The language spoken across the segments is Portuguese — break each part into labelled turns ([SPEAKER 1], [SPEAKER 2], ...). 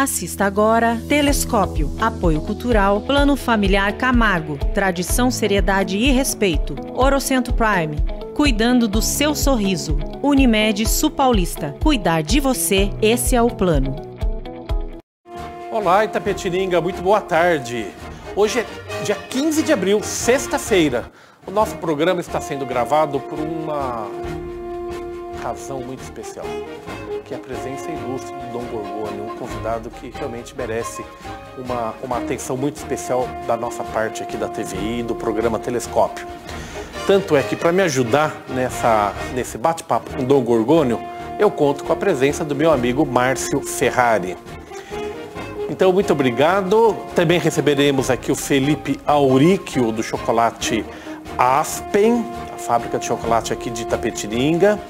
[SPEAKER 1] Assista agora Telescópio, Apoio Cultural, Plano Familiar Camargo, Tradição, Seriedade e Respeito. Orocentro Prime, cuidando do seu sorriso. Unimed Sul Paulista, cuidar de você, esse é o plano.
[SPEAKER 2] Olá, Itapetininga, muito boa tarde. Hoje é dia 15 de abril, sexta-feira. O nosso programa está sendo gravado por uma razão muito especial, que é a presença ilustre do Dom Gorgônio, um convidado que realmente merece uma atenção muito especial da nossa parte aqui da TVI, do programa Telescópio. Tanto é que, para me ajudar nesse bate-papo com o Dom Gorgônio, eu conto com a presença do meu amigo Márcio Ferrari. Então, muito obrigado. Também receberemos aqui o Felipe Auríquio, do chocolate Aspen, a fábrica de chocolate aqui de Itapetininga.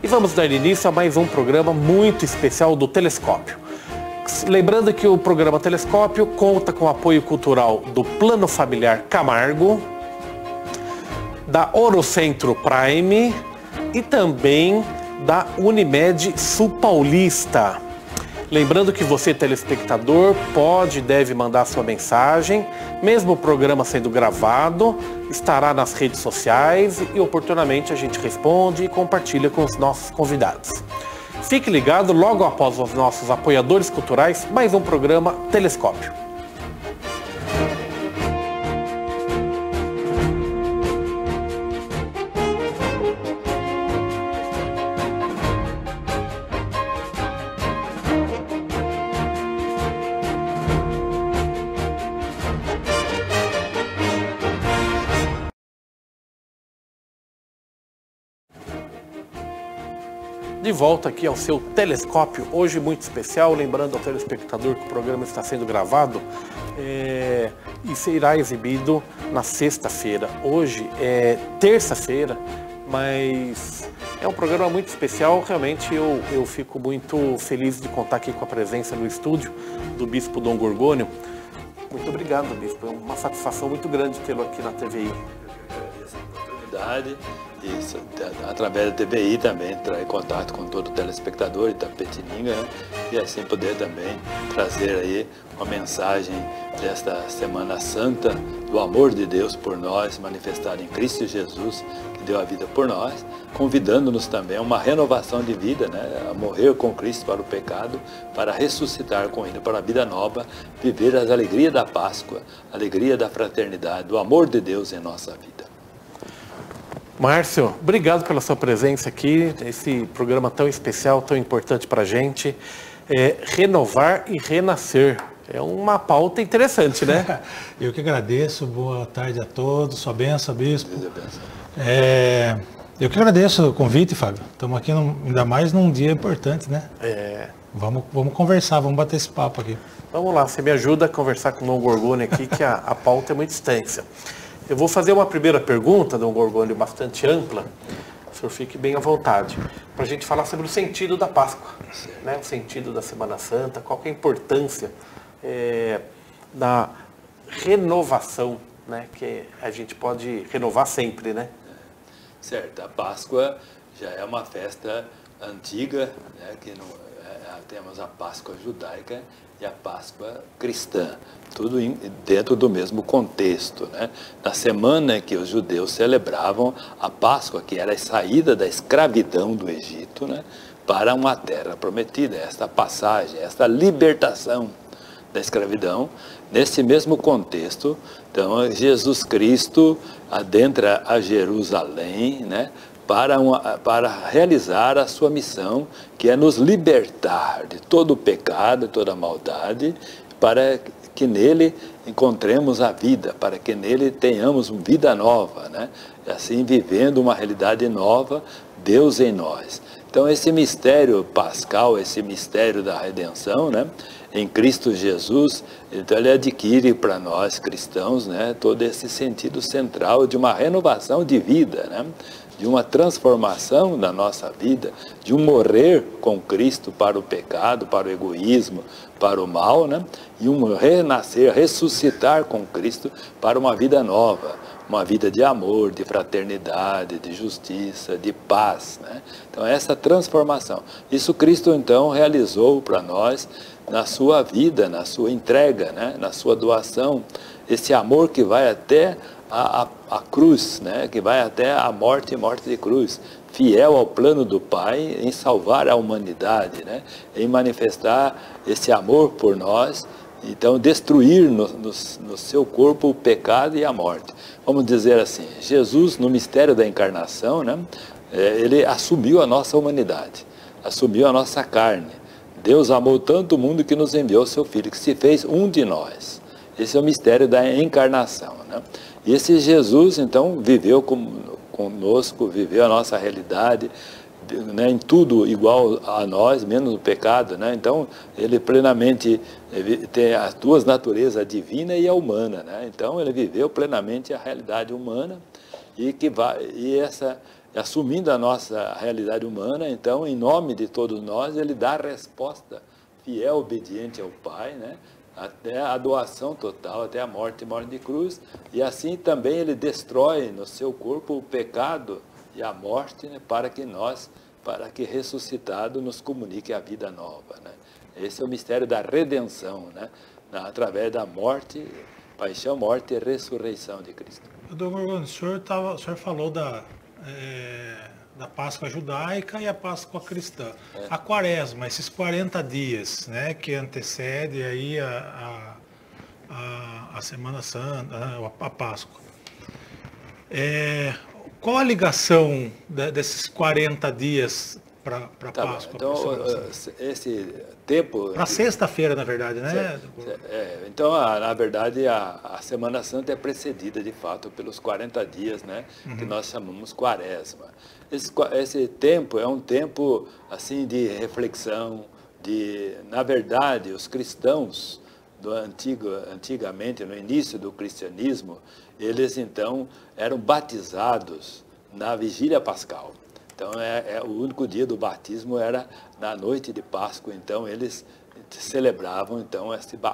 [SPEAKER 2] E vamos dar início a mais um programa muito especial do Telescópio. Lembrando que o programa Telescópio conta com o apoio cultural do Plano Familiar Camargo, da Orocentro Prime e também da Unimed Sul Paulista. Lembrando que você, telespectador, pode e deve mandar sua mensagem, mesmo o programa sendo gravado, estará nas redes sociais e oportunamente a gente responde e compartilha com os nossos convidados. Fique ligado, logo após os nossos apoiadores culturais, mais um programa Telescópio. De volta aqui ao seu Telescópio, hoje muito especial, lembrando ao telespectador que o programa está sendo gravado e será exibido na sexta-feira. Hoje é terça-feira, mas é um programa muito especial, realmente eu fico muito feliz de contar aqui com a presença no estúdio do Bispo Dom Gorgônio. Muito obrigado, Bispo, é uma satisfação muito grande tê-lo aqui na TVI.
[SPEAKER 3] Essa oportunidade. Isso, através da TVI também, entrar em contato com todo o telespectador de Itapetininga, né? E assim poder também trazer aí uma mensagem desta Semana Santa, do amor de Deus por nós, manifestado em Cristo Jesus, que deu a vida por nós, convidando-nos também a uma renovação de vida, né? A morrer com Cristo para o pecado, para ressuscitar com Ele para a vida nova, viver as alegrias da Páscoa, a alegria da fraternidade, do amor de Deus em nossa vida.
[SPEAKER 2] Márcio, obrigado pela sua presença aqui, esse programa tão especial, tão importante para a gente. Renovar e renascer. É uma pauta interessante, né?
[SPEAKER 4] Eu que agradeço, boa tarde a todos, sua bênção, Bispo. Eu que agradeço o convite, Fábio. Estamos aqui ainda mais num dia importante, né? Vamos conversar, vamos bater esse papo aqui.
[SPEAKER 2] Vamos lá, você me ajuda a conversar com o Dom Gorgônio aqui, que a pauta é muito extensa. Eu vou fazer uma primeira pergunta, Dom Gorgônio, bastante ampla, o senhor fique bem à vontade, para a gente falar sobre o sentido da Páscoa, né? O sentido da Semana Santa, qual que é a importância da renovação, né? Que a gente pode renovar sempre, né?
[SPEAKER 3] Certo, a Páscoa já é uma festa antiga, né? Que temos a Páscoa judaica e a Páscoa cristã, tudo dentro do mesmo contexto, né? Na semana em que os judeus celebravam a Páscoa, que era a saída da escravidão do Egito, né? Para uma terra prometida, esta passagem, esta libertação da escravidão, nesse mesmo contexto, então Jesus Cristo adentra a Jerusalém, né? Para realizar a sua missão, que é nos libertar de todo o pecado, toda a maldade, para que nele encontremos a vida, para que nele tenhamos uma vida nova, né? E assim vivendo uma realidade nova, Deus em nós. Então esse mistério pascal, esse mistério da redenção, né? Em Cristo Jesus, então ele adquire para nós cristãos, né? Todo esse sentido central de uma renovação de vida, né? de uma transformação na nossa vida, de um morrer com Cristo para o pecado, para o egoísmo, para o mal, né? E um renascer, ressuscitar com Cristo para uma vida nova, uma vida de amor, de fraternidade, de justiça, de paz, né? Então essa transformação, isso Cristo então realizou para nós na sua vida, na sua entrega, né? Na sua doação, esse amor que vai até a cruz, né? Que vai até a morte e morte de cruz, fiel ao plano do Pai em salvar a humanidade, né? Em manifestar esse amor por nós, então destruir no seu corpo o pecado e a morte. Vamos dizer assim, Jesus no mistério da encarnação, né? Ele assumiu a nossa humanidade, assumiu a nossa carne. Deus amou tanto o mundo que nos enviou seu Filho, que se fez um de nós. Esse é o mistério da encarnação, né? E esse Jesus, então, viveu conosco, viveu a nossa realidade, né, em tudo igual a nós, menos o pecado, né? Então, ele plenamente tem as duas naturezas, a divina e a humana, né? Então, ele viveu plenamente a realidade humana assumindo a nossa realidade humana, então, em nome de todos nós, ele dá a resposta fiel, obediente ao Pai, né? Até a doação total, até a morte e morte de cruz, e assim também ele destrói no seu corpo o pecado e a morte, né, para que ressuscitado nos comunique a vida nova, né? Esse é o mistério da redenção, né? Através da morte, paixão, morte e ressurreição de Cristo.
[SPEAKER 4] Dr. Gorgoni, o senhor falou da Páscoa judaica e a Páscoa cristã. A Quaresma, esses 40 dias, né, que antecede aí a Semana Santa, a Páscoa. Qual a ligação desses 40 dias para a Páscoa?
[SPEAKER 3] Então, esse tempo...
[SPEAKER 4] Para sexta-feira, na verdade, né?
[SPEAKER 3] Então, na verdade, a Semana Santa é precedida, de fato, pelos 40 dias, né? Que nós chamamos Quaresma. Esse tempo é um tempo, assim, de reflexão, na verdade, os cristãos antigamente, no início do cristianismo, eles, então, eram batizados na vigília pascal. Então, o único dia do batismo era na noite de Páscoa. Então, eles celebravam então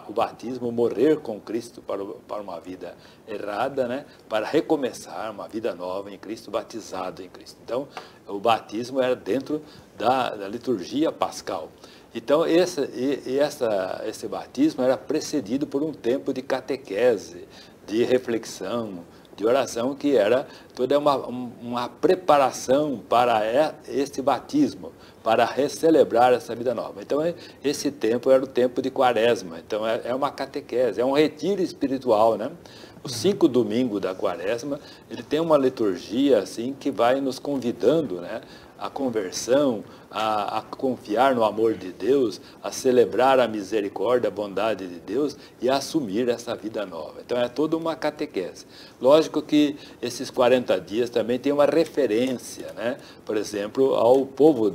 [SPEAKER 3] o batismo, morrer com Cristo para uma vida errada, né? Para recomeçar uma vida nova em Cristo, batizado em Cristo. Então, o batismo era dentro da liturgia pascal. Então, esse batismo era precedido por um tempo de catequese, de reflexão, de oração, que era toda uma preparação para esse batismo, para recelebrar essa vida nova. Então, esse tempo era o tempo de Quaresma. Então, é uma catequese, é um retiro espiritual, né? Os 5 domingos da Quaresma, ele tem uma liturgia assim que vai nos convidando, né, à conversão, a confiar no amor de Deus, a celebrar a misericórdia, a bondade de Deus e a assumir essa vida nova. Então, é toda uma catequese. Lógico que esses 40 dias também tem uma referência, né? Por exemplo, ao povo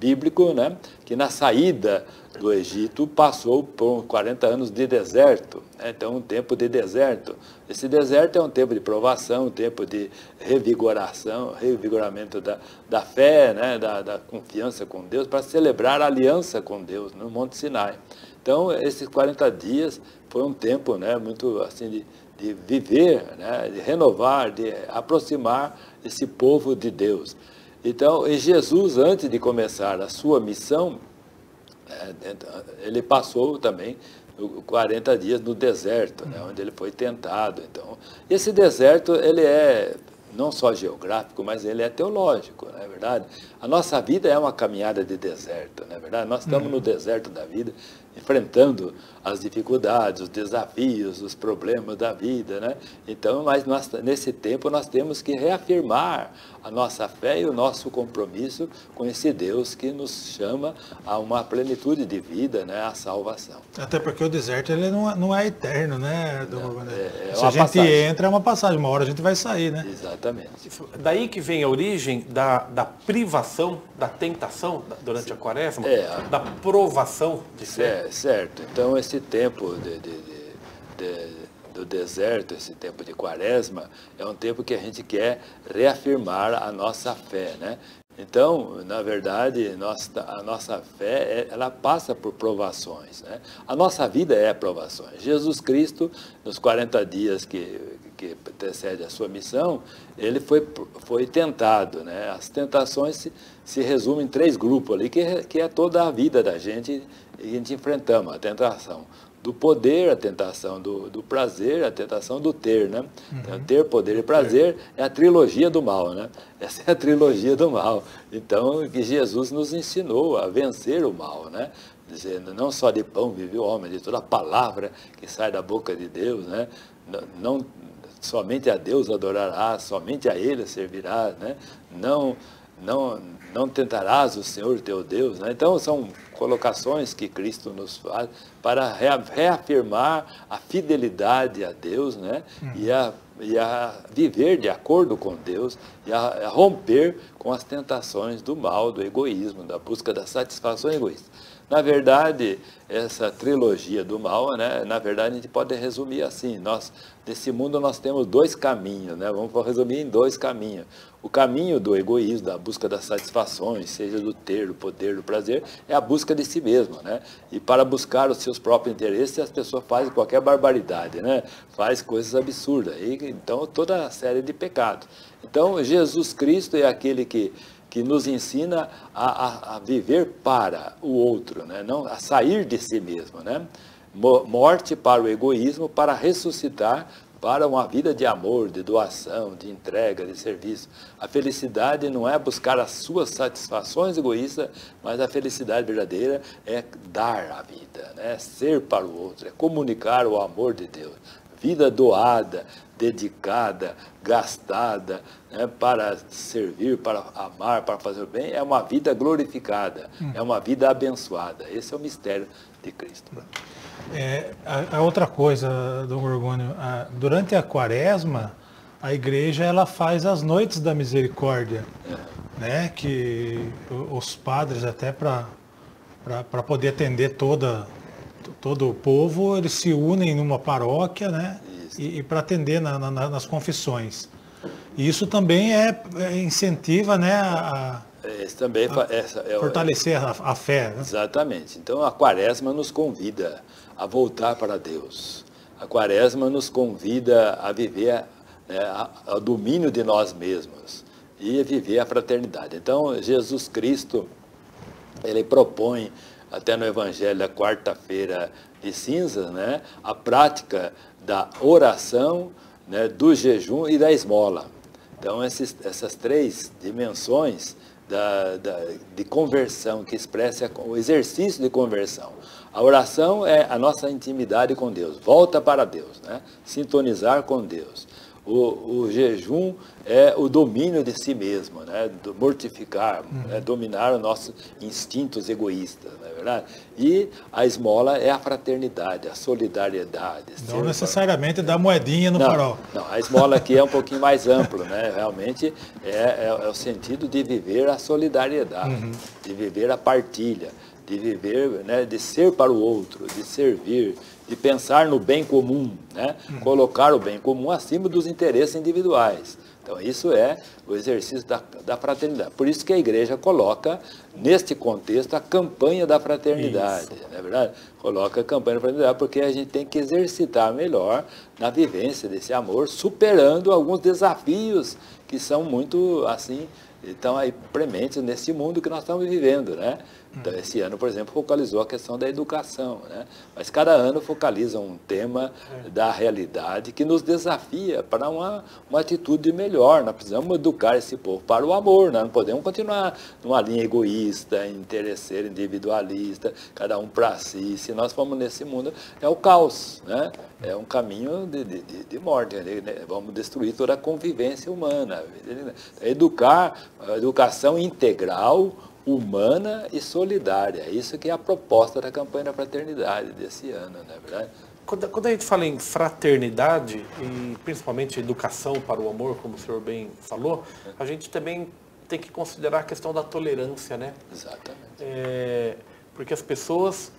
[SPEAKER 3] bíblico, né? Que na saída do Egito passou por 40 anos de deserto, né? Então, um tempo de deserto. Esse deserto é um tempo de provação, um tempo de revigoramento da fé, né? Da confiança com Deus, para celebrar a aliança com Deus no Monte Sinai. Então, esses 40 dias foi um tempo, né, muito assim de viver, né, de renovar, de aproximar esse povo de Deus. Então, e Jesus, antes de começar a sua missão, ele passou também 40 dias no deserto, né, onde ele foi tentado. Então, esse deserto, ele é não só geográfico, mas ele é teológico, não é verdade? A nossa vida é uma caminhada de deserto, não é verdade? Nós estamos no deserto da vida, enfrentando as dificuldades, os desafios, os problemas da vida, né? Então, mas nesse tempo nós temos que reafirmar a nossa fé e o nosso compromisso com esse Deus que nos chama a uma plenitude de vida, né? A salvação.
[SPEAKER 4] Até porque o deserto ele não é eterno, né? Se a gente entra, é uma passagem, uma hora a gente vai sair, né?
[SPEAKER 3] Exatamente.
[SPEAKER 2] Daí que vem a origem da privação, da tentação durante a Quaresma, da provação de fé.
[SPEAKER 3] Certo. Então, esse tempo do deserto, esse tempo de quaresma, é um tempo que a gente quer reafirmar a nossa fé, né? Então, na verdade, a nossa fé, ela passa por provações, né? A nossa vida é provações. Jesus Cristo, nos 40 dias que antecede a sua missão, ele foi tentado, né? As tentações se resumem em 3 grupos ali, que é toda a vida da gente, e a gente enfrentamos a tentação do poder, a tentação do prazer, a tentação do ter, né? Então, ter, poder e prazer é a trilogia do mal, né? Essa é a trilogia do mal. Então, que Jesus nos ensinou a vencer o mal, né? Dizendo, não só de pão vive o homem, de toda a palavra que sai da boca de Deus, né? Não somente a Deus adorarás, somente a Ele servirás, né? Não tentarás o Senhor teu Deus, né? Então, são colocações que Cristo nos faz para reafirmar a fidelidade a Deus, né? E a viver de acordo com Deus, e a romper com as tentações do mal, do egoísmo, da busca da satisfação egoísta. Na verdade, essa trilogia do mal, né, na verdade, a gente pode resumir assim. Nesse mundo nós temos 2 caminhos, né? Vamos resumir em 2 caminhos. O caminho do egoísmo, da busca das satisfações, seja do ter, do poder, do prazer, é a busca de si mesmo, né? E para buscar os seus próprios interesses, as pessoas fazem qualquer barbaridade, né? Faz coisas absurdas. Então, toda a série de pecados. Então, Jesus Cristo é aquele que nos ensina a viver para o outro, né? Não, a sair de si mesmo, né? Morte para o egoísmo, para ressuscitar para uma vida de amor, de doação, de entrega, de serviço. A felicidade não é buscar as suas satisfações egoístas, mas a felicidade verdadeira é dar a vida, né? É ser para o outro, é comunicar o amor de Deus. Vida doada, dedicada, gastada, né, para servir, para amar, para fazer o bem, é uma vida glorificada, é uma vida abençoada. Esse é o mistério de Cristo.
[SPEAKER 4] A outra coisa, Dom Gorgônio, durante a quaresma, a igreja ela faz as noites da misericórdia, né, que os padres até para poder atender todo o povo, eles se unem numa paróquia, né? E para atender nas confissões. E isso também incentiva, né, fortalecer a fé. Né?
[SPEAKER 3] Exatamente. Então a quaresma nos convida a voltar para Deus. A quaresma nos convida a viver o domínio de nós mesmos e a viver a fraternidade. Então Jesus Cristo, ele propõe até no Evangelho da quarta-feira de cinzas, né, a prática da oração, né, do jejum e da esmola. Então, essas 3 dimensões de conversão, que expressa o exercício de conversão. A oração é a nossa intimidade com Deus, volta para Deus, né, sintonizar com Deus. O jejum é o domínio de si mesmo, né? Mortificar, dominar os nossos instintos egoístas, não é verdade? E a esmola é a fraternidade, a solidariedade.
[SPEAKER 4] Não necessariamente dar moedinha no farol.
[SPEAKER 3] Não, a esmola aqui é um pouquinho mais amplo, né? Realmente é o sentido de viver a solidariedade, de viver a partilha, de viver, né, de ser para o outro, de servir, de pensar no bem comum, né? Colocar o bem comum acima dos interesses individuais. Então, isso é o exercício da fraternidade. Por isso que a igreja coloca, neste contexto, a campanha da fraternidade. Não é verdade? Coloca a campanha da fraternidade, porque a gente tem que exercitar melhor na vivência desse amor, superando alguns desafios que são muito, assim, estão aí prementes nesse mundo que nós estamos vivendo, né? Então, esse ano, por exemplo, focalizou a questão da educação, né? Mas cada ano focaliza um tema da realidade que nos desafia para uma atitude melhor. Nós precisamos educar esse povo para o amor, né? Não podemos continuar numa linha egoísta, interesseira, individualista, cada um para si. Se nós formos nesse mundo, é o caos, né? É um caminho de morte, né? Vamos destruir toda a convivência humana. Educar, a educação integral, humana e solidária. Isso que é a proposta da campanha da fraternidade desse ano, não é verdade?
[SPEAKER 2] Quando a gente fala em fraternidade, e principalmente educação para o amor, como o senhor bem falou, a gente também tem que considerar a questão da tolerância, né?
[SPEAKER 3] Exatamente.
[SPEAKER 2] Porque as pessoas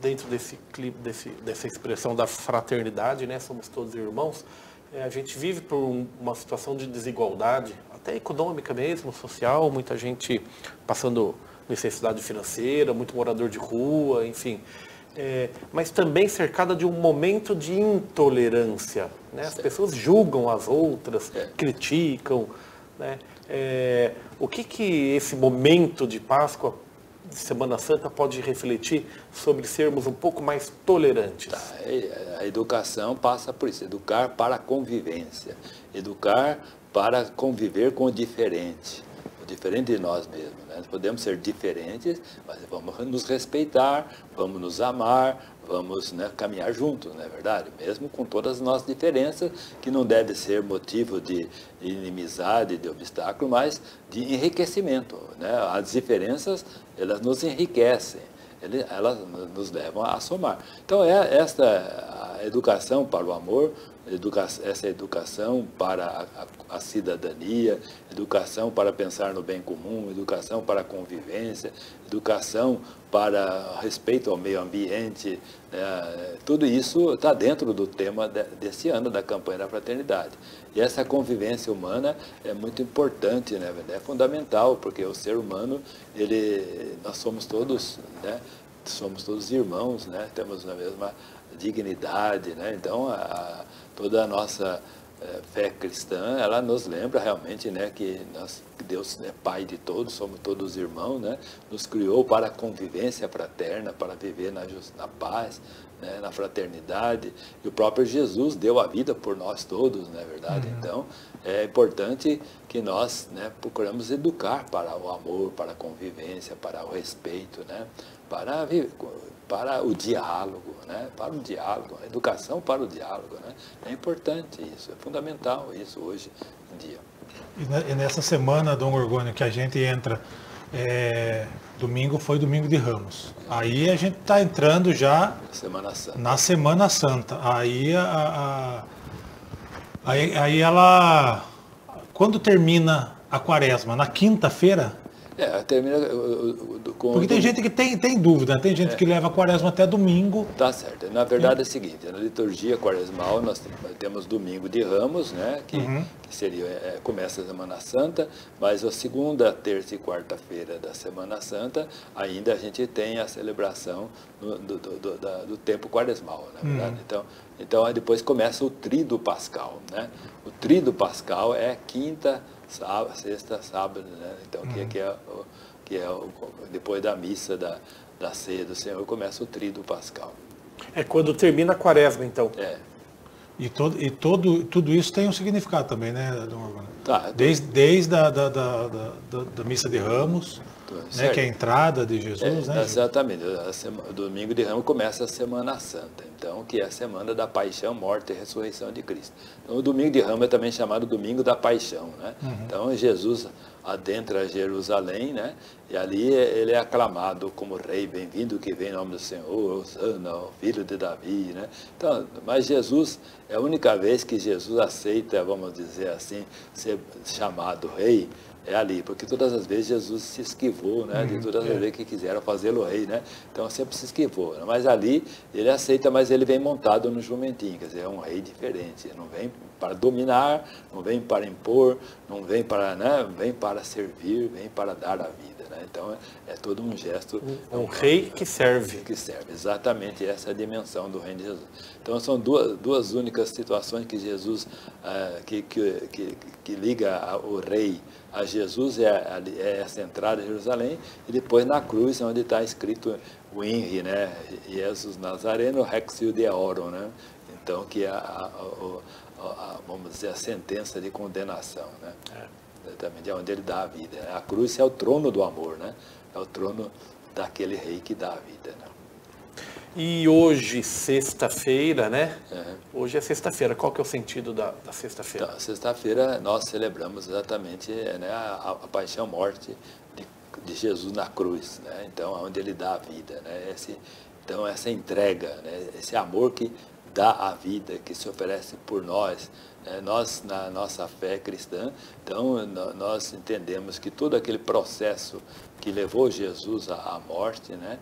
[SPEAKER 2] dentro desse clipe, dessa expressão da fraternidade, né? Somos todos irmãos. A gente vive por uma situação de desigualdade, até econômica mesmo, social, muita gente passando necessidade financeira, muito morador de rua, enfim. Mas também cercada de um momento de intolerância, né? As pessoas julgam as outras, criticam, né? O que esse momento de Páscoa, de Semana Santa, pode refletir sobre sermos um pouco mais tolerantes?
[SPEAKER 3] A educação passa por isso, educar para a convivência, educar para conviver com o diferente de nós mesmos, né? Podemos ser diferentes, mas vamos nos respeitar, vamos nos amar, vamos, né, caminhar juntos, não é verdade? Mesmo com todas as nossas diferenças, que não deve ser motivo de inimizade, de obstáculo, mas de enriquecimento, né? As diferenças, elas nos enriquecem, elas nos levam a somar. Então, esta a educação para o amor, essa educação para a cidadania, educação para pensar no bem comum, educação para a convivência, educação para respeito ao meio ambiente, né? Tudo isso está dentro do tema desse ano da campanha da fraternidade. E essa convivência humana é muito importante, né? É fundamental, porque o ser humano, nós somos todos, né? Somos todos irmãos, né? Temos a mesma dignidade, né? Então, toda a nossa fé cristã, ela nos lembra realmente, né, que Deus é Pai de todos, somos todos irmãos, né? Nos criou para a convivência fraterna, para viver na paz, né, na fraternidade. E o próprio Jesus deu a vida por nós todos, não é verdade? Então, é importante que nós, né, procuramos educar para o amor, para a convivência, para o respeito, né? Para o diálogo, né? Para o diálogo, a educação para o diálogo, né? É importante isso, é fundamental isso hoje em dia.
[SPEAKER 4] E nessa semana, Dom Gorgônio, que a gente entra, domingo foi domingo de Ramos. Aí a gente está entrando já na Semana Santa. Aí ela, quando termina a quaresma? Na quinta-feira?
[SPEAKER 3] Termina
[SPEAKER 4] porque tem gente que tem dúvida, né? Tem gente que leva a quaresma até domingo.
[SPEAKER 3] Tá certo. Na verdade é o seguinte, na liturgia quaresmal nós temos domingo de Ramos, né? Que seria, começa a Semana Santa, mas a segunda, terça e quarta-feira da Semana Santa, ainda a gente tem a celebração do tempo quaresmal, na verdade. Então aí depois começa o Tríduo Pascal, né? O Tríduo Pascal é quinta, sexta, sábado, né? Então, depois da missa da ceia do Senhor, começa o Tríduo Pascal.
[SPEAKER 2] É quando termina a quaresma, então.
[SPEAKER 4] E tudo isso tem um significado também, né, Dom Gorgônio?
[SPEAKER 3] Tá.
[SPEAKER 4] Desde da missa de Ramos, né, que é a entrada de Jesus, né?
[SPEAKER 3] Exatamente. O domingo de Ramos começa a Semana Santa, então, que é a semana da paixão, morte e ressurreição de Cristo. Então, o domingo de Ramos é também chamado domingo da paixão, né? Então, Jesus adentra Jerusalém, né? E ali ele é aclamado como rei, bem-vindo que vem em nome do Senhor, Hosana, o filho de Davi, né? Então, mas Jesus, é a única vez que Jesus aceita, vamos dizer assim, ser chamado rei, é ali, porque todas as vezes Jesus se esquivou, né? De todas as vezes que quiseram fazê-lo rei, né? Então sempre se esquivou, né? Mas ali ele aceita, mas ele vem montado no jumentinho, quer dizer, é um rei diferente, ele não vem para dominar, não vem para impor, não vem para, né? Vem para servir, vem para dar a vida, né? Então é todo um gesto.
[SPEAKER 2] Um rei que serve.
[SPEAKER 3] Que serve, exatamente essa é a dimensão do reino de Jesus. Então são duas únicas situações que Jesus, que liga o rei a Jesus, é essa entrada em Jerusalém, e depois na cruz, onde está escrito o INRI, né? Jesus Nazareno, Rex Iudeorum, né? Então, que é vamos dizer, a sentença de condenação, né? Exatamente, é onde ele dá a vida. Né? A cruz é o trono do amor, né? É o trono daquele rei que dá a vida, né?
[SPEAKER 2] E hoje, sexta-feira, né? Hoje é sexta-feira. Qual que é o sentido da sexta-feira?
[SPEAKER 3] Então, sexta-feira nós celebramos exatamente, né, a paixão, morte de Jesus na cruz, né? Então, onde ele dá a vida, né? Então, essa entrega, né? Esse amor que dá a vida, que se oferece por nós, Nós, na nossa fé cristã, então, nós entendemos que todo aquele processo que levou Jesus à morte, né,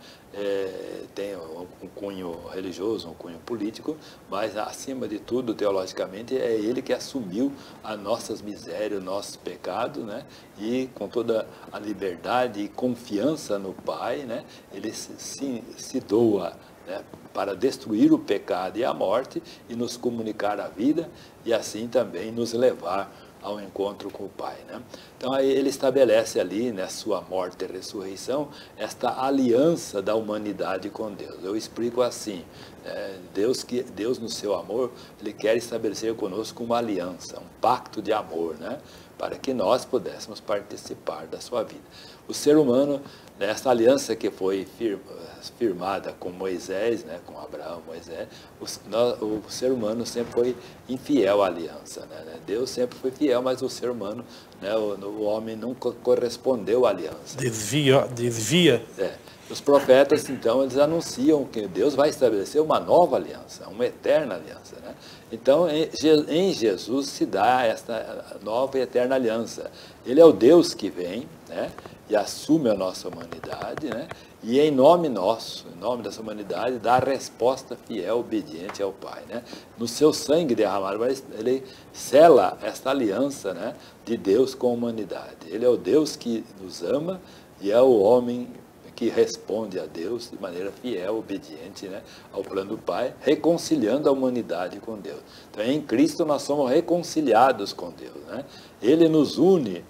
[SPEAKER 3] tem um cunho religioso, um cunho político, mas, acima de tudo, teologicamente, é Ele que assumiu as nossas misérias, os nossos pecados, né, e com toda a liberdade e confiança no Pai, né, Ele se doa, né, para destruir o pecado e a morte e nos comunicar a vida e assim também nos levar ao encontro com o Pai, né? Então aí ele estabelece ali, né, sua morte e ressurreição, esta aliança da humanidade com Deus. Eu explico assim, Deus no seu amor, Ele quer estabelecer conosco uma aliança, um pacto de amor, né, para que nós pudéssemos participar da sua vida. O ser humano, nessa aliança que foi firmada com Moisés, né, com Abraão, Moisés, o ser humano sempre foi infiel à aliança, né? Deus sempre foi fiel, mas o ser humano, né, o homem nunca correspondeu à aliança.
[SPEAKER 2] Desvia.
[SPEAKER 3] Os profetas, então, eles anunciam que Deus vai estabelecer uma nova aliança, uma eterna aliança, né? Então, em Jesus se dá esta nova e eterna aliança. Ele é o Deus que vem, né, e assume a nossa humanidade, né, e em nome nosso, em nome dessa humanidade, dá a resposta fiel, obediente ao Pai, né? No seu sangue derramado, mas Ele sela esta aliança, né, de Deus com a humanidade. Ele é o Deus que nos ama e é o homem que responde a Deus de maneira fiel, obediente, né, ao plano do Pai, reconciliando a humanidade com Deus. Então, em Cristo nós somos reconciliados com Deus, né? Ele nos une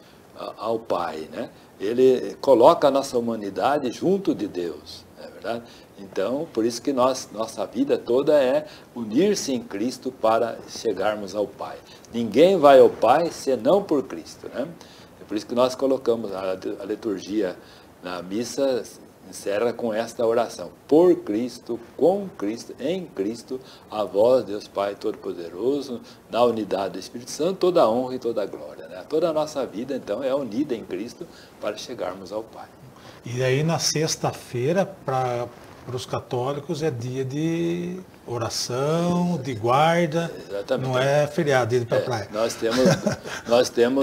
[SPEAKER 3] ao Pai, né? Ele coloca a nossa humanidade junto de Deus, não é verdade? Então, por isso que nossa vida toda é unir-se em Cristo para chegarmos ao Pai. Ninguém vai ao Pai senão por Cristo, né? É por isso que nós colocamos a liturgia na missa, encerra com esta oração: por Cristo, com Cristo, em Cristo, a vós, Deus Pai Todo-Poderoso, na unidade do Espírito Santo, toda a honra e toda a glória, né? Toda a nossa vida, então, é unida em Cristo para chegarmos ao Pai.
[SPEAKER 4] E aí, na sexta-feira, para os católicos, é dia de oração, de guarda. Exatamente. Não é feriado, dia de ir para a praia.
[SPEAKER 3] Nós temos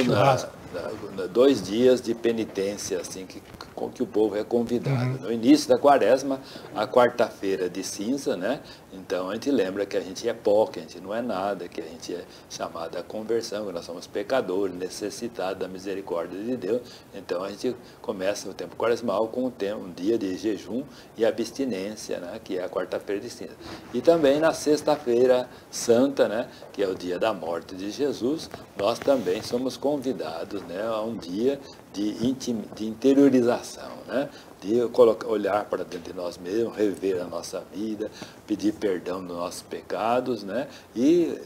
[SPEAKER 3] 2 dias de penitência, assim, com que o povo é convidado. No início da quaresma, a quarta-feira de cinza, né? Então a gente lembra que a gente é pó, que a gente não é nada, que a gente é chamado à conversão, que nós somos pecadores, necessitados da misericórdia de Deus. Então a gente começa o tempo quaresmal com um dia de jejum e abstinência, né? Que é a quarta-feira de cinza. E também na sexta-feira santa, né? Que é o dia da morte de Jesus, nós também somos convidados, né, a um dia de interiorização, né? De olhar para dentro de nós mesmos, rever a nossa vida, pedir perdão dos nossos pecados, né? E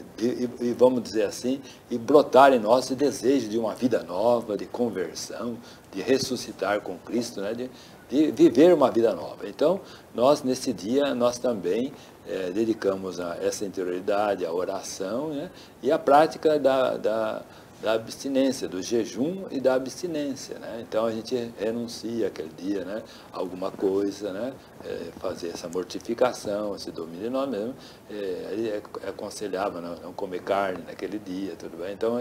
[SPEAKER 3] vamos dizer assim, e brotar em nós esse desejo de uma vida nova, de conversão, de ressuscitar com Cristo, né? De viver uma vida nova. Então, nós nesse dia, nós também dedicamos a essa interioridade, a oração, né? E a prática da abstinência, do jejum e da abstinência, né? Então a gente renuncia aquele dia, né, a alguma coisa, né, fazer essa mortificação, esse domínio de nós mesmos. É aconselhável não comer carne naquele dia, tudo bem? Então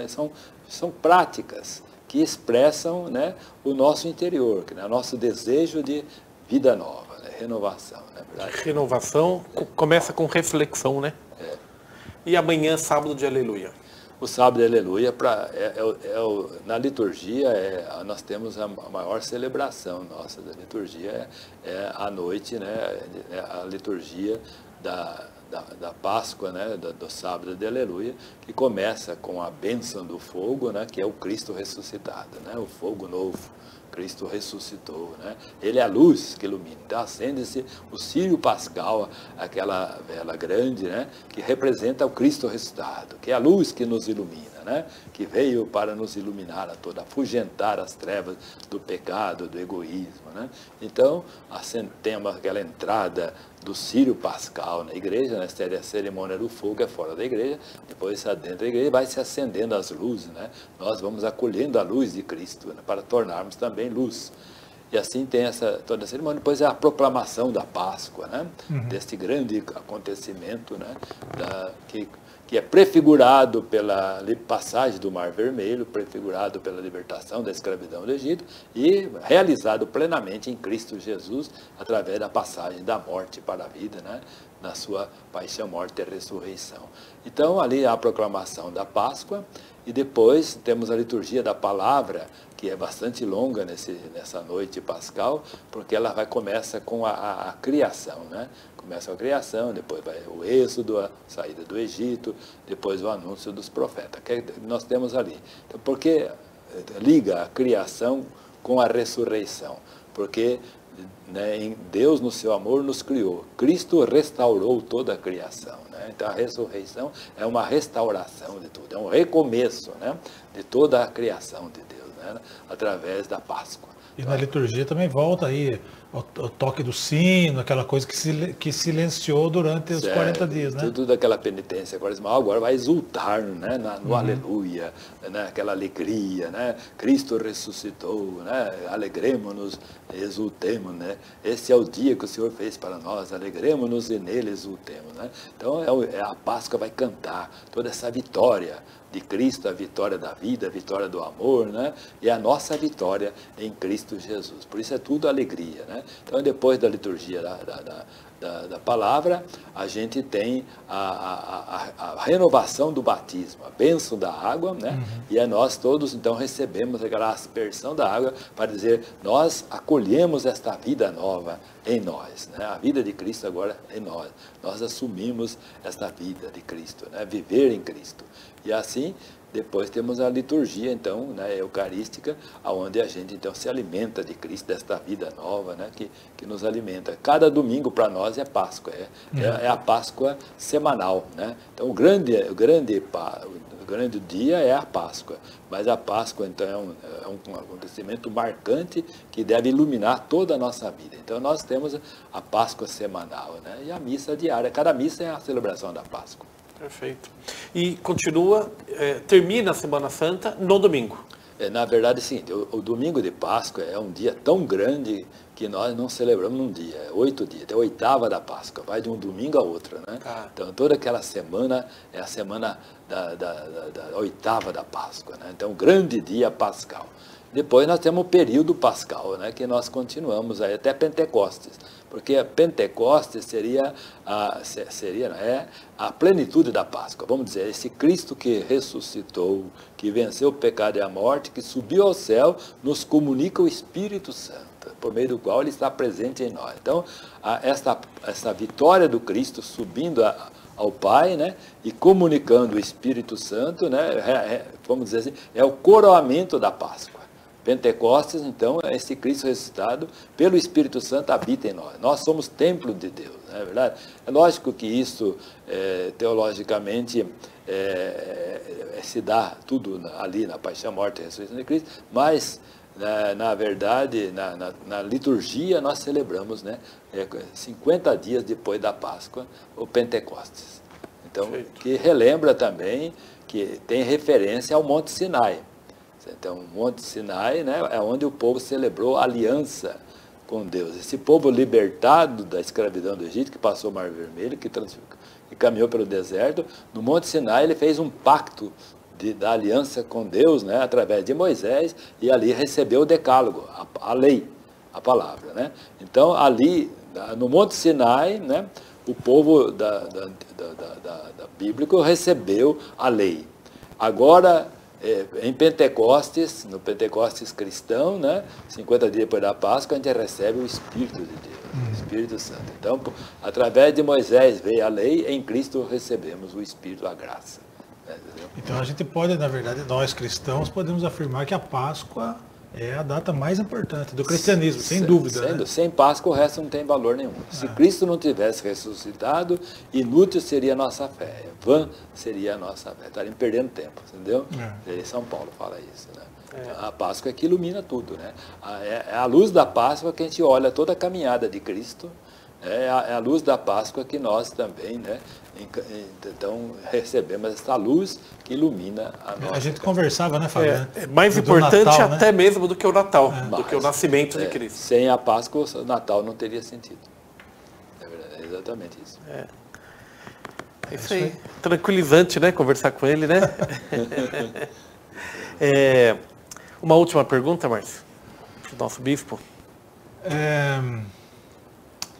[SPEAKER 3] são práticas que expressam, né, o nosso interior, né, o nosso desejo de vida nova, né, renovação, né?
[SPEAKER 2] Renovação começa com reflexão, né? E amanhã, sábado de Aleluia.
[SPEAKER 3] O sábado de Aleluia, na liturgia, nós temos a maior celebração nossa da liturgia, à noite, né, a liturgia da Páscoa, né, do sábado de Aleluia, que começa com a bênção do fogo, né, que é o Cristo ressuscitado, né, o fogo novo. Cristo ressuscitou, né? Ele é a luz que ilumina. Então acende-se o círio pascal, aquela vela grande, né? Que representa o Cristo ressuscitado, que é a luz que nos ilumina, né? Que veio para nos iluminar a toda, afugentar as trevas do pecado, do egoísmo, né? Então, temos aquela entrada do círio pascal na igreja, né? A cerimônia do fogo é fora da igreja, depois dentro da igreja vai se acendendo as luzes, né? Nós vamos acolhendo a luz de Cristo, né? Para tornarmos também luz. E assim tem toda a cerimônia. Depois é a proclamação da Páscoa, né? Deste grande acontecimento, né? Que que é prefigurado pela passagem do Mar Vermelho, prefigurado pela libertação da escravidão do Egito e realizado plenamente em Cristo Jesus através da passagem da morte para a vida, né? Na sua paixão, morte e ressurreição. Então, ali há a proclamação da Páscoa e depois temos a liturgia da palavra, que é bastante longa nessa noite pascal, porque ela começa com a criação, né? Começa a criação, depois vai o êxodo, a saída do Egito, depois o anúncio dos profetas, que nós temos ali. Então, por que liga a criação com a ressurreição? Porque, né, Deus, no seu amor, nos criou. Cristo restaurou toda a criação. Né? Então, a ressurreição é uma restauração de tudo, é um recomeço, né, de toda a criação de Deus, né, através da Páscoa.
[SPEAKER 4] E na liturgia também volta aí o toque do sino, aquela coisa que silenciou durante os 40 dias, né?
[SPEAKER 3] Tudo daquela penitência quaresmal, agora vai exultar, né, no aleluia, né, aquela alegria, né? Cristo ressuscitou, né? Alegremos-nos, exultemos, né? Esse é o dia que o Senhor fez para nós, alegremos-nos e nele exultemos, né? Então a Páscoa vai cantar toda essa vitória de Cristo, a vitória da vida, a vitória do amor, né? E a nossa vitória em Cristo Jesus. Por isso é tudo alegria, né? Então, depois da liturgia da palavra, a gente tem a renovação do batismo, a bênção da água, né? E nós todos, então, recebemos aquela aspersão da água para dizer, nós acolhemos esta vida nova em nós, né? A vida de Cristo agora em nós. Nós assumimos esta vida de Cristo, né? Viver em Cristo. E assim, depois temos a liturgia, então, né, eucarística, onde a gente, então, se alimenta de Cristo, desta vida nova, né, que nos alimenta. Cada domingo, para nós, é Páscoa, é a Páscoa semanal, né? Então, o grande dia é a Páscoa, mas a Páscoa, então, é um acontecimento marcante que deve iluminar toda a nossa vida. Então, nós temos a Páscoa semanal, né, e a missa diária. Cada missa é a celebração da Páscoa.
[SPEAKER 2] Perfeito. E continua, termina a Semana Santa no domingo.
[SPEAKER 3] Na verdade, é o seguinte, o domingo de Páscoa é um dia tão grande que nós não celebramos num dia, 8 dias, é a oitava da Páscoa, vai de um domingo a outro, né? Então, toda aquela semana é a semana da oitava da Páscoa, né? Então, um grande dia pascal. Depois nós temos o período pascal, né, que nós continuamos aí até Pentecostes, porque Pentecostes seria a plenitude da Páscoa. Vamos dizer, esse Cristo que ressuscitou, que venceu o pecado e a morte, que subiu ao céu, nos comunica o Espírito Santo, por meio do qual ele está presente em nós. Então, essa vitória do Cristo subindo ao Pai, né, e comunicando o Espírito Santo, né, vamos dizer assim, é o coroamento da Páscoa. Pentecostes, então, é esse Cristo ressuscitado pelo Espírito Santo habita em nós. Nós somos templo de Deus, não é verdade? É lógico que isso, teologicamente, se dá tudo ali na paixão, morte e ressurreição de Cristo, mas, na verdade, na liturgia, nós celebramos, né, 50 dias depois da Páscoa, o Pentecostes. Então, que relembra também que tem referência ao Monte Sinai. Então, o Monte Sinai, né, é onde o povo celebrou a aliança com Deus. Esse povo libertado da escravidão do Egito, que passou o Mar Vermelho, que caminhou pelo deserto, no Monte Sinai ele fez um pacto da aliança com Deus, né, através de Moisés, e ali recebeu o decálogo, a lei, a palavra, né? Então, ali, no Monte Sinai, né, o povo bíblico recebeu a lei. Agora, em Pentecostes, no Pentecostes cristão, né, 50 dias depois da Páscoa, a gente recebe o Espírito de Deus, o Espírito Santo. Então, através de Moisés veio a lei, em Cristo recebemos o Espírito, a graça.
[SPEAKER 4] Então a gente pode, na verdade, nós cristãos, podemos afirmar que a Páscoa é a data mais importante do cristianismo, sem dúvida. Né?
[SPEAKER 3] Sem Páscoa o resto não tem valor nenhum. Se Cristo não tivesse ressuscitado, inútil seria a nossa fé, vã seria a nossa fé, estaríamos perdendo tempo, entendeu? E São Paulo fala isso, né? A Páscoa é que ilumina tudo, né? É a luz da Páscoa que a gente olha toda a caminhada de Cristo, é a luz da Páscoa que nós também, né, então recebemos essa luz que ilumina a nossa.
[SPEAKER 4] A gente conversava, né, Fábio?
[SPEAKER 2] É mais importante Natal, até, né, mesmo do que o Natal, do que o nascimento de Cristo.
[SPEAKER 3] Sem a Páscoa, o Natal não teria sentido. É verdade, é exatamente isso.
[SPEAKER 2] É isso aí. Tranquilizante, né? Conversar com ele, né? Uma última pergunta, Márcio, do nosso bispo.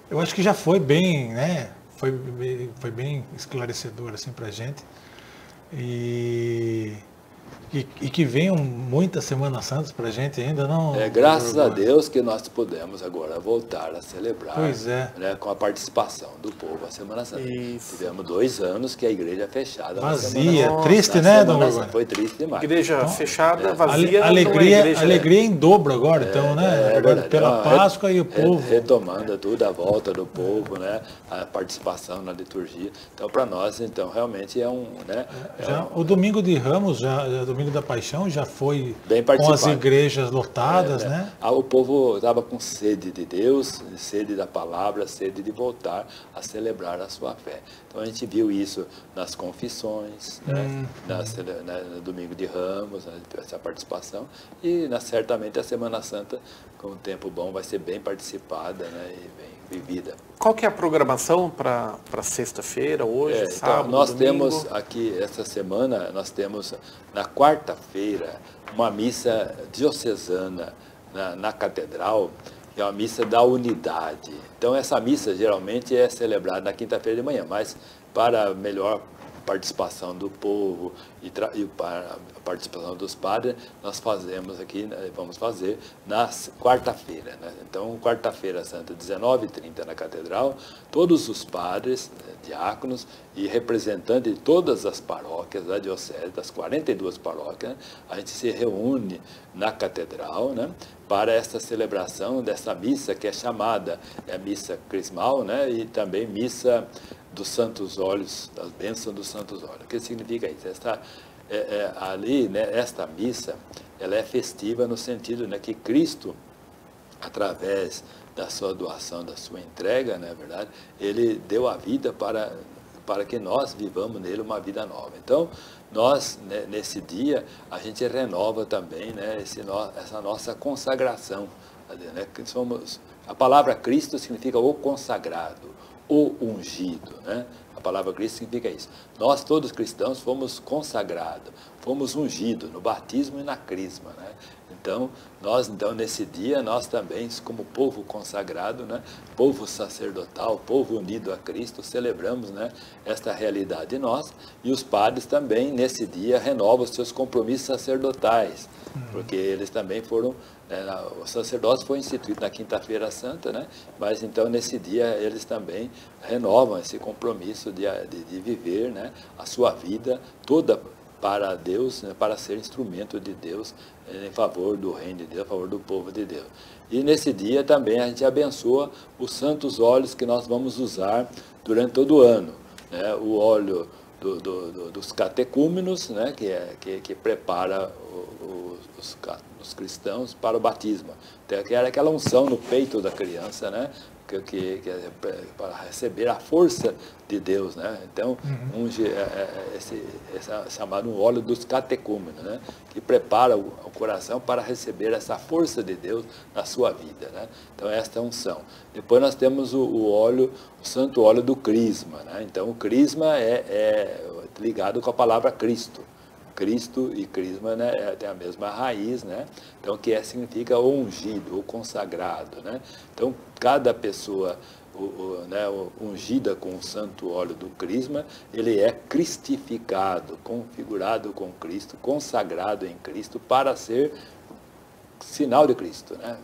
[SPEAKER 4] Eu acho que já foi bem, né? Foi bem esclarecedor assim para a gente. E que venham muitas Semanas Santas para a gente ainda, não?
[SPEAKER 3] Graças a Deus que nós podemos agora voltar a celebrar,
[SPEAKER 4] pois é,
[SPEAKER 3] né, com a participação do povo a Semana Santa.
[SPEAKER 2] Isso.
[SPEAKER 3] Tivemos 2 anos que a igreja fechada.
[SPEAKER 4] Vazia, triste, né, Dom Gorgônia?
[SPEAKER 3] Foi triste demais.
[SPEAKER 2] Igreja fechada, vazia.
[SPEAKER 4] Alegria em dobro agora, então, né? Agora, pela Páscoa e o povo.
[SPEAKER 3] Retomando tudo, a volta do povo, né? A participação na liturgia. Então, para nós, então, realmente é um... Né,
[SPEAKER 4] o Domingo de Ramos, Domingo da Paixão, já foi
[SPEAKER 3] bem
[SPEAKER 4] com as igrejas lotadas, né?
[SPEAKER 3] O povo estava com sede de Deus, sede da palavra, sede de voltar a celebrar a sua fé. Então a gente viu isso nas confissões, né? No Domingo de Ramos, né? Essa participação, e certamente a Semana Santa, com o tempo bom, vai ser bem participada, né? E bem vivida.
[SPEAKER 2] Qual que é a programação para sexta-feira, hoje, sábado,
[SPEAKER 3] então, nós
[SPEAKER 2] domingo?
[SPEAKER 3] Temos aqui, essa semana, nós temos na quarta-feira uma missa diocesana na Catedral, que é uma missa da unidade. Então, essa missa geralmente é celebrada na quinta-feira de manhã, mas para melhor participação do povo e para a participação dos padres, nós fazemos aqui, vamos fazer na quarta-feira, né? Então, quarta-feira santa, 19h30 na Catedral, todos os padres, diáconos e representantes de todas as paróquias da diocese, das 42 paróquias, a gente se reúne na Catedral, né, para essa celebração dessa missa que é chamada missa crismal, né, e também missa dos santos óleos, das bênçãos dos santos óleos. O que significa isso? Ali, né, esta missa, ela é festiva no sentido, né, que Cristo, através da sua doação, da sua entrega, não é verdade, ele deu a vida para que nós vivamos nele uma vida nova. Então, nós, né, nesse dia, a gente renova também, né, essa nossa consagração. Né, que a palavra Cristo significa o consagrado, o ungido, né? A palavra Cristo significa isso. Nós, todos cristãos, fomos consagrados, fomos ungidos no batismo e na crisma, né? Então, nesse dia, nós também, como povo consagrado, né, povo sacerdotal, povo unido a Cristo, celebramos, né, esta realidade nossa. E os padres também, nesse dia, renovam os seus compromissos sacerdotais, porque eles também foram... o sacerdócio foi instituído na Quinta-feira Santa, né? Mas então nesse dia eles também renovam esse compromisso de viver, né, a sua vida toda para Deus, né, para ser instrumento de Deus em favor do reino de Deus, em favor do povo de Deus. E nesse dia também a gente abençoa os santos óleos que nós vamos usar durante todo o ano, né? O óleo dos catecúmenos, né, que prepara os cristãos para o batismo. Que era aquela unção no peito da criança, né, que é para receber a força de Deus, né? Então, esse chamado um óleo dos catecúmenos, né, que prepara o coração para receber essa força de Deus na sua vida, né? Então, esta é a unção. Depois nós temos o santo óleo do crisma, né? Então, o crisma é ligado com a palavra Cristo. Cristo e crisma, né, tem a mesma raiz, né? Então, que significa o ungido, o consagrado, né? Então, cada pessoa ungida com o santo óleo do crisma, ele é cristificado, configurado com Cristo, consagrado em Cristo para ser sinal de Cristo, né?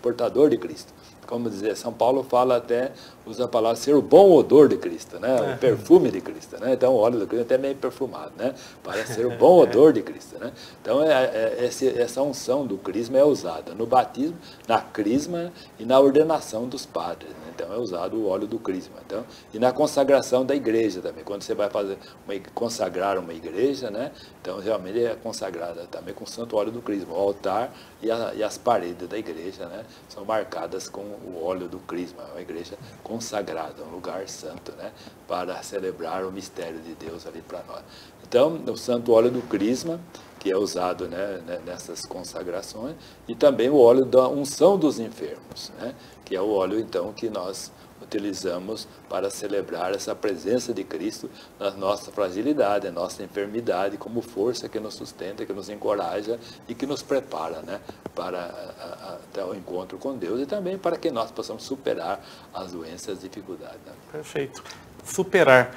[SPEAKER 3] Portador de Cristo. Como dizer, São Paulo fala até, usa a palavra ser o bom odor de Cristo, né? O perfume de Cristo, né? Então o óleo do Cristo é até meio perfumado, né? Para ser o bom odor de Cristo, né? Então essa unção do crisma é usada no batismo, na crisma e na ordenação dos padres, né? Então é usado o óleo do crisma. Então, e na consagração da igreja também, quando você vai consagrar uma igreja, né? Então realmente é consagrada também com o santo óleo do crisma. O altar e as paredes da igreja, né, são marcadas com o óleo do crisma, uma igreja consagrada, um lugar santo, né, para celebrar o mistério de Deus ali para nós. Então, o santo óleo do crisma, que é usado, né, nessas consagrações, e também o óleo da unção dos enfermos, né, que é o óleo, então, que nós utilizamos para celebrar essa presença de Cristo na nossa fragilidade, na nossa enfermidade, como força que nos sustenta, que nos encoraja e que nos prepara, né, para até o encontro com Deus e também para que nós possamos superar as doenças e as dificuldades. Né?
[SPEAKER 2] Perfeito. Superar.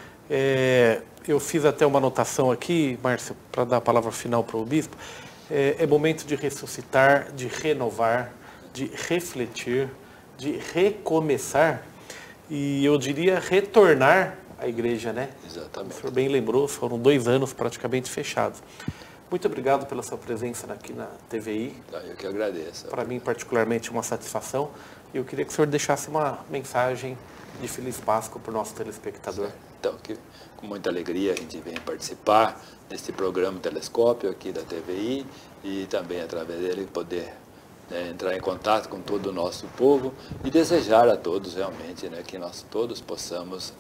[SPEAKER 2] Eu fiz até uma anotação aqui, Márcio, para dar a palavra final para o bispo. É momento de ressuscitar, de renovar, de refletir, de recomeçar e eu diria retornar à igreja, né?
[SPEAKER 3] Exatamente.
[SPEAKER 2] O senhor bem lembrou, foram 2 anos praticamente fechados. Muito obrigado pela sua presença aqui na TVI.
[SPEAKER 3] Eu que agradeço.
[SPEAKER 2] Para mim, particularmente, uma satisfação. E eu queria que o senhor deixasse uma mensagem de Feliz Páscoa para o nosso telespectador.
[SPEAKER 3] Então, com muita alegria a gente vem participar desse programa Telescópio aqui da TVI e também, através dele, poder entrar em contato com todo o nosso povo e desejar a todos realmente, né, que nós todos possamos,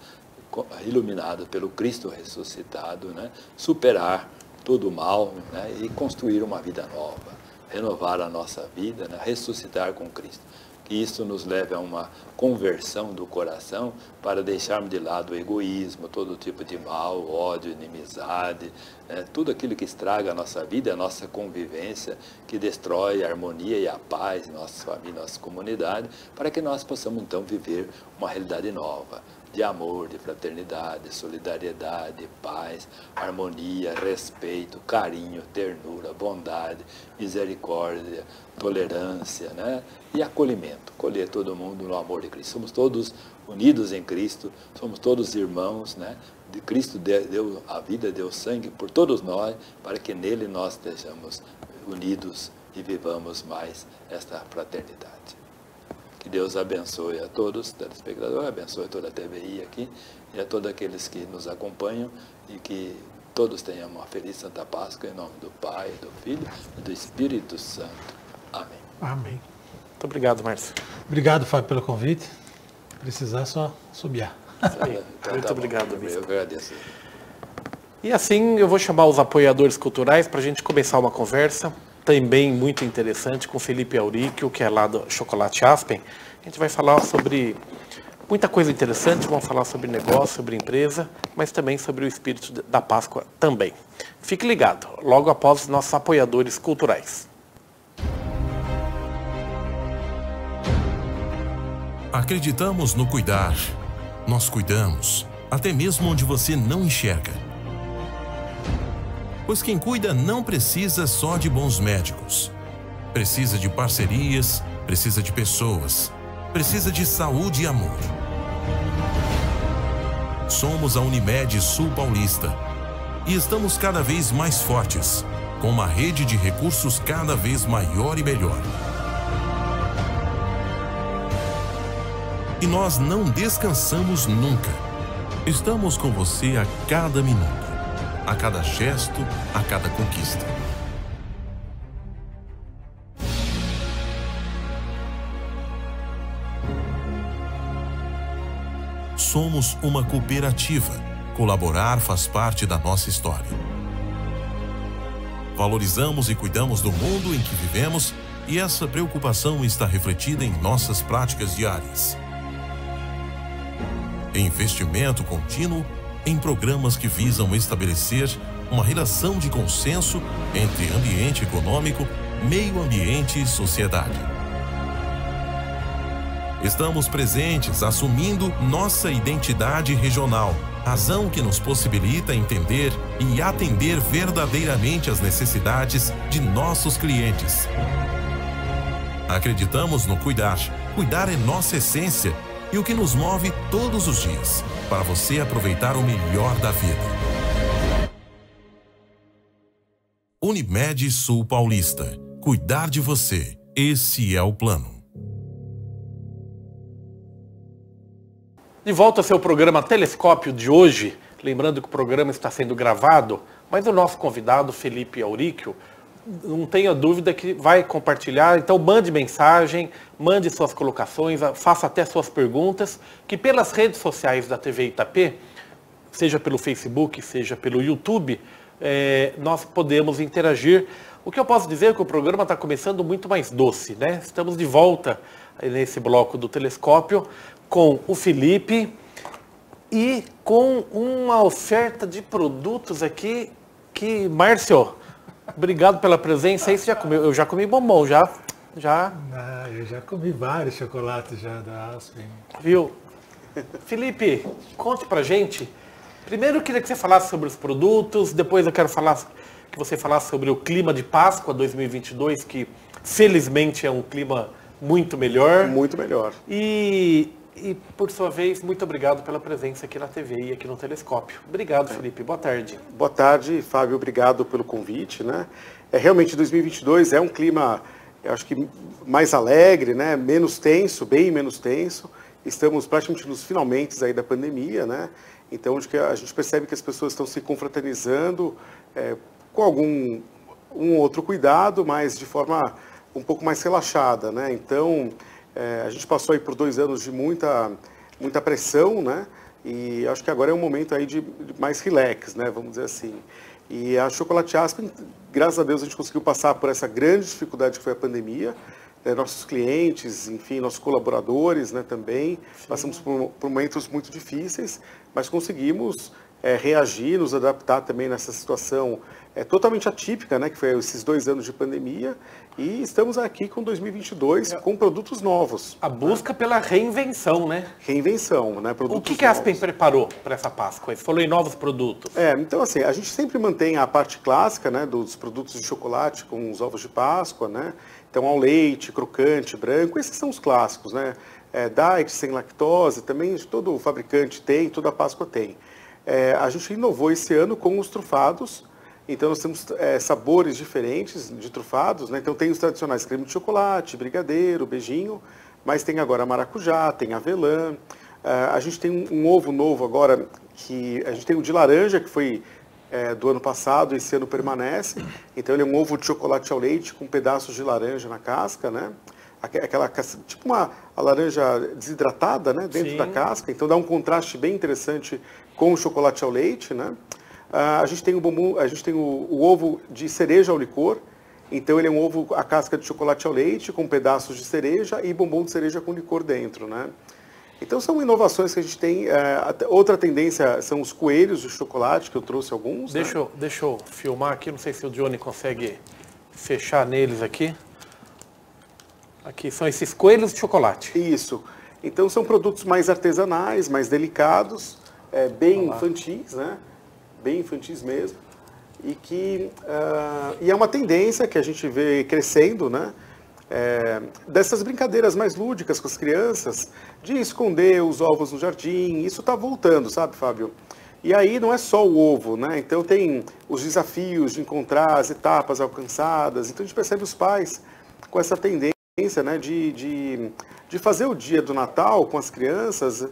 [SPEAKER 3] iluminados pelo Cristo ressuscitado, né, superar todo o mal, né, e construir uma vida nova, renovar a nossa vida, né, ressuscitar com Cristo. Que isso nos leve a uma conversão do coração para deixarmos de lado o egoísmo, todo tipo de mal, ódio, inimizade, né? Tudo aquilo que estraga a nossa vida, a nossa convivência, que destrói a harmonia e a paz em nossa família, nossa comunidade, para que nós possamos então viver uma realidade nova, de amor, de fraternidade, solidariedade, paz, harmonia, respeito, carinho, ternura, bondade, misericórdia, tolerância, né? E acolhimento, acolher todo mundo no amor de Cristo. Somos todos unidos em Cristo, somos todos irmãos, né? De Cristo deu a vida, deu sangue por todos nós, para que nele nós estejamos unidos e vivamos mais esta fraternidade. Que Deus abençoe a todos, telespectadores, abençoe toda a TVI aqui e a todos aqueles que nos acompanham e que todos tenham uma feliz Santa Páscoa em nome do Pai, do Filho e do Espírito Santo. Amém.
[SPEAKER 4] Amém.
[SPEAKER 2] Muito obrigado, Márcio.
[SPEAKER 4] Obrigado, Fábio, pelo convite. Precisar, só subiar.
[SPEAKER 3] Então,
[SPEAKER 2] Muito obrigado,
[SPEAKER 3] bom.
[SPEAKER 2] bispo.
[SPEAKER 3] Eu agradeço.
[SPEAKER 2] E assim eu vou chamar os apoiadores culturais para a gente começar uma conversa também muito interessante com Felipe Auríquio, que é lá do Chocolate Aspen. A gente vai falar sobre muita coisa interessante, vamos falar sobre negócio, sobre empresa, mas também sobre o espírito da Páscoa também. Fique ligado, logo após os nossos apoiadores culturais.
[SPEAKER 5] Acreditamos no cuidar. Nós cuidamos, até mesmo onde você não enxerga. Pois quem cuida não precisa só de bons médicos. Precisa de parcerias, precisa de pessoas, precisa de saúde e amor. Somos a Unimed Sul Paulista e estamos cada vez mais fortes, com uma rede de recursos cada vez maior e melhor. E nós não descansamos nunca. Estamos com você a cada minuto, a cada gesto, a cada conquista. Somos uma cooperativa. Colaborar faz parte da nossa história. Valorizamos e cuidamos do mundo em que vivemos e essa preocupação está refletida em nossas práticas diárias. Investimento contínuo em programas que visam estabelecer uma relação de consenso entre ambiente econômico, meio ambiente e sociedade. Estamos presentes assumindo nossa identidade regional, razão que nos possibilita entender e atender verdadeiramente às necessidades de nossos clientes. Acreditamos no cuidar. Cuidar é nossa essência e o que nos move todos os dias, para você aproveitar o melhor da vida. Unimed Sul Paulista. Cuidar de você. Esse é o plano.
[SPEAKER 2] De volta ao seu programa Telescópio de hoje, lembrando que o programa está sendo gravado, mas o nosso convidado, Felipe Auríquio, não tenha dúvida que vai compartilhar, então mande mensagem, mande suas colocações, faça até suas perguntas, que pelas redes sociais da TV Itapê, seja pelo Facebook, seja pelo YouTube, nós podemos interagir. O que eu posso dizer é que o programa está começando muito mais doce, né? Estamos de volta nesse bloco do Telescópio com o Felipe e com uma oferta de produtos aqui que, Márcio, obrigado pela presença. Aí você já comeu? Eu já comi bombom, já.
[SPEAKER 4] Eu já comi vários chocolates já da Aspen.
[SPEAKER 2] Viu? Felipe, conte pra gente. Primeiro eu queria que você falasse sobre os produtos, depois eu quero que você falasse sobre o clima de Páscoa 2022, que felizmente é um clima muito melhor.
[SPEAKER 6] Muito melhor.
[SPEAKER 2] E por sua vez, muito obrigado pela presença aqui na TV e aqui no Telescópio. Obrigado, Felipe. Boa tarde.
[SPEAKER 6] Boa tarde, Fábio. Obrigado pelo convite, né? Realmente 2022 é um clima, eu acho que mais alegre, né? Menos tenso, bem menos tenso. Estamos praticamente nos finalmente aí da pandemia, né? Então, acho que a gente percebe que as pessoas estão se confraternizando com algum outro cuidado, mas de forma um pouco mais relaxada, né? Então, a gente passou aí por 2 anos de muita pressão, né? E acho que agora é um momento aí de mais relax, né? Vamos dizer assim. E a Chocolate Aspen, graças a Deus, a gente conseguiu passar por essa grande dificuldade que foi a pandemia. Nossos clientes, enfim, nossos colaboradores, né, também. Sim. Passamos por momentos muito difíceis, mas conseguimos reagir, nos adaptar também nessa situação totalmente atípica, né, que foi esses 2 anos de pandemia. E estamos aqui com 2022 com produtos novos.
[SPEAKER 2] A busca pela reinvenção, né?
[SPEAKER 6] Reinvenção, né? Produtos
[SPEAKER 2] o que a Aspen preparou para essa Páscoa? Você falou em novos produtos.
[SPEAKER 6] Então assim, a gente sempre mantém a parte clássica, né, dos produtos de chocolate com os ovos de Páscoa, né? Então, ao leite, crocante, branco, esses são os clássicos, né? Diet, sem lactose, também todo fabricante tem, toda a Páscoa tem. A gente inovou esse ano com os trufados, então nós temos sabores diferentes de trufados, né? Então tem os tradicionais creme de chocolate, brigadeiro, beijinho, mas tem agora maracujá, tem avelã. A gente tem um ovo novo agora, que a gente tem o de laranja, que foi do ano passado, esse ano permanece. Então ele é um ovo de chocolate ao leite com pedaços de laranja na casca, né? Aquela tipo a laranja desidratada, né? Dentro Sim. da casca. Então dá um contraste bem interessante com o chocolate ao leite, né? A gente tem o ovo de cereja ao licor. Então ele é um ovo, a casca de chocolate ao leite com pedaços de cereja e bombom de cereja com licor dentro, né? Então são inovações que a gente tem. Outra tendência são os coelhos de chocolate, que eu trouxe alguns.
[SPEAKER 2] Deixa eu filmar aqui, não sei se o Johnny consegue fechar neles aqui. Aqui são esses coelhos de chocolate.
[SPEAKER 6] Isso. Então são produtos mais artesanais, mais delicados, bem infantis, né? Bem infantis mesmo. E é uma tendência que a gente vê crescendo, né? Dessas brincadeiras mais lúdicas com as crianças, de esconder os ovos no jardim, isso está voltando, sabe, Fábio? E aí não é só o ovo, né? Então tem os desafios de encontrar as etapas alcançadas, então a gente percebe os pais com essa tendência, né, de fazer o dia do Natal com as crianças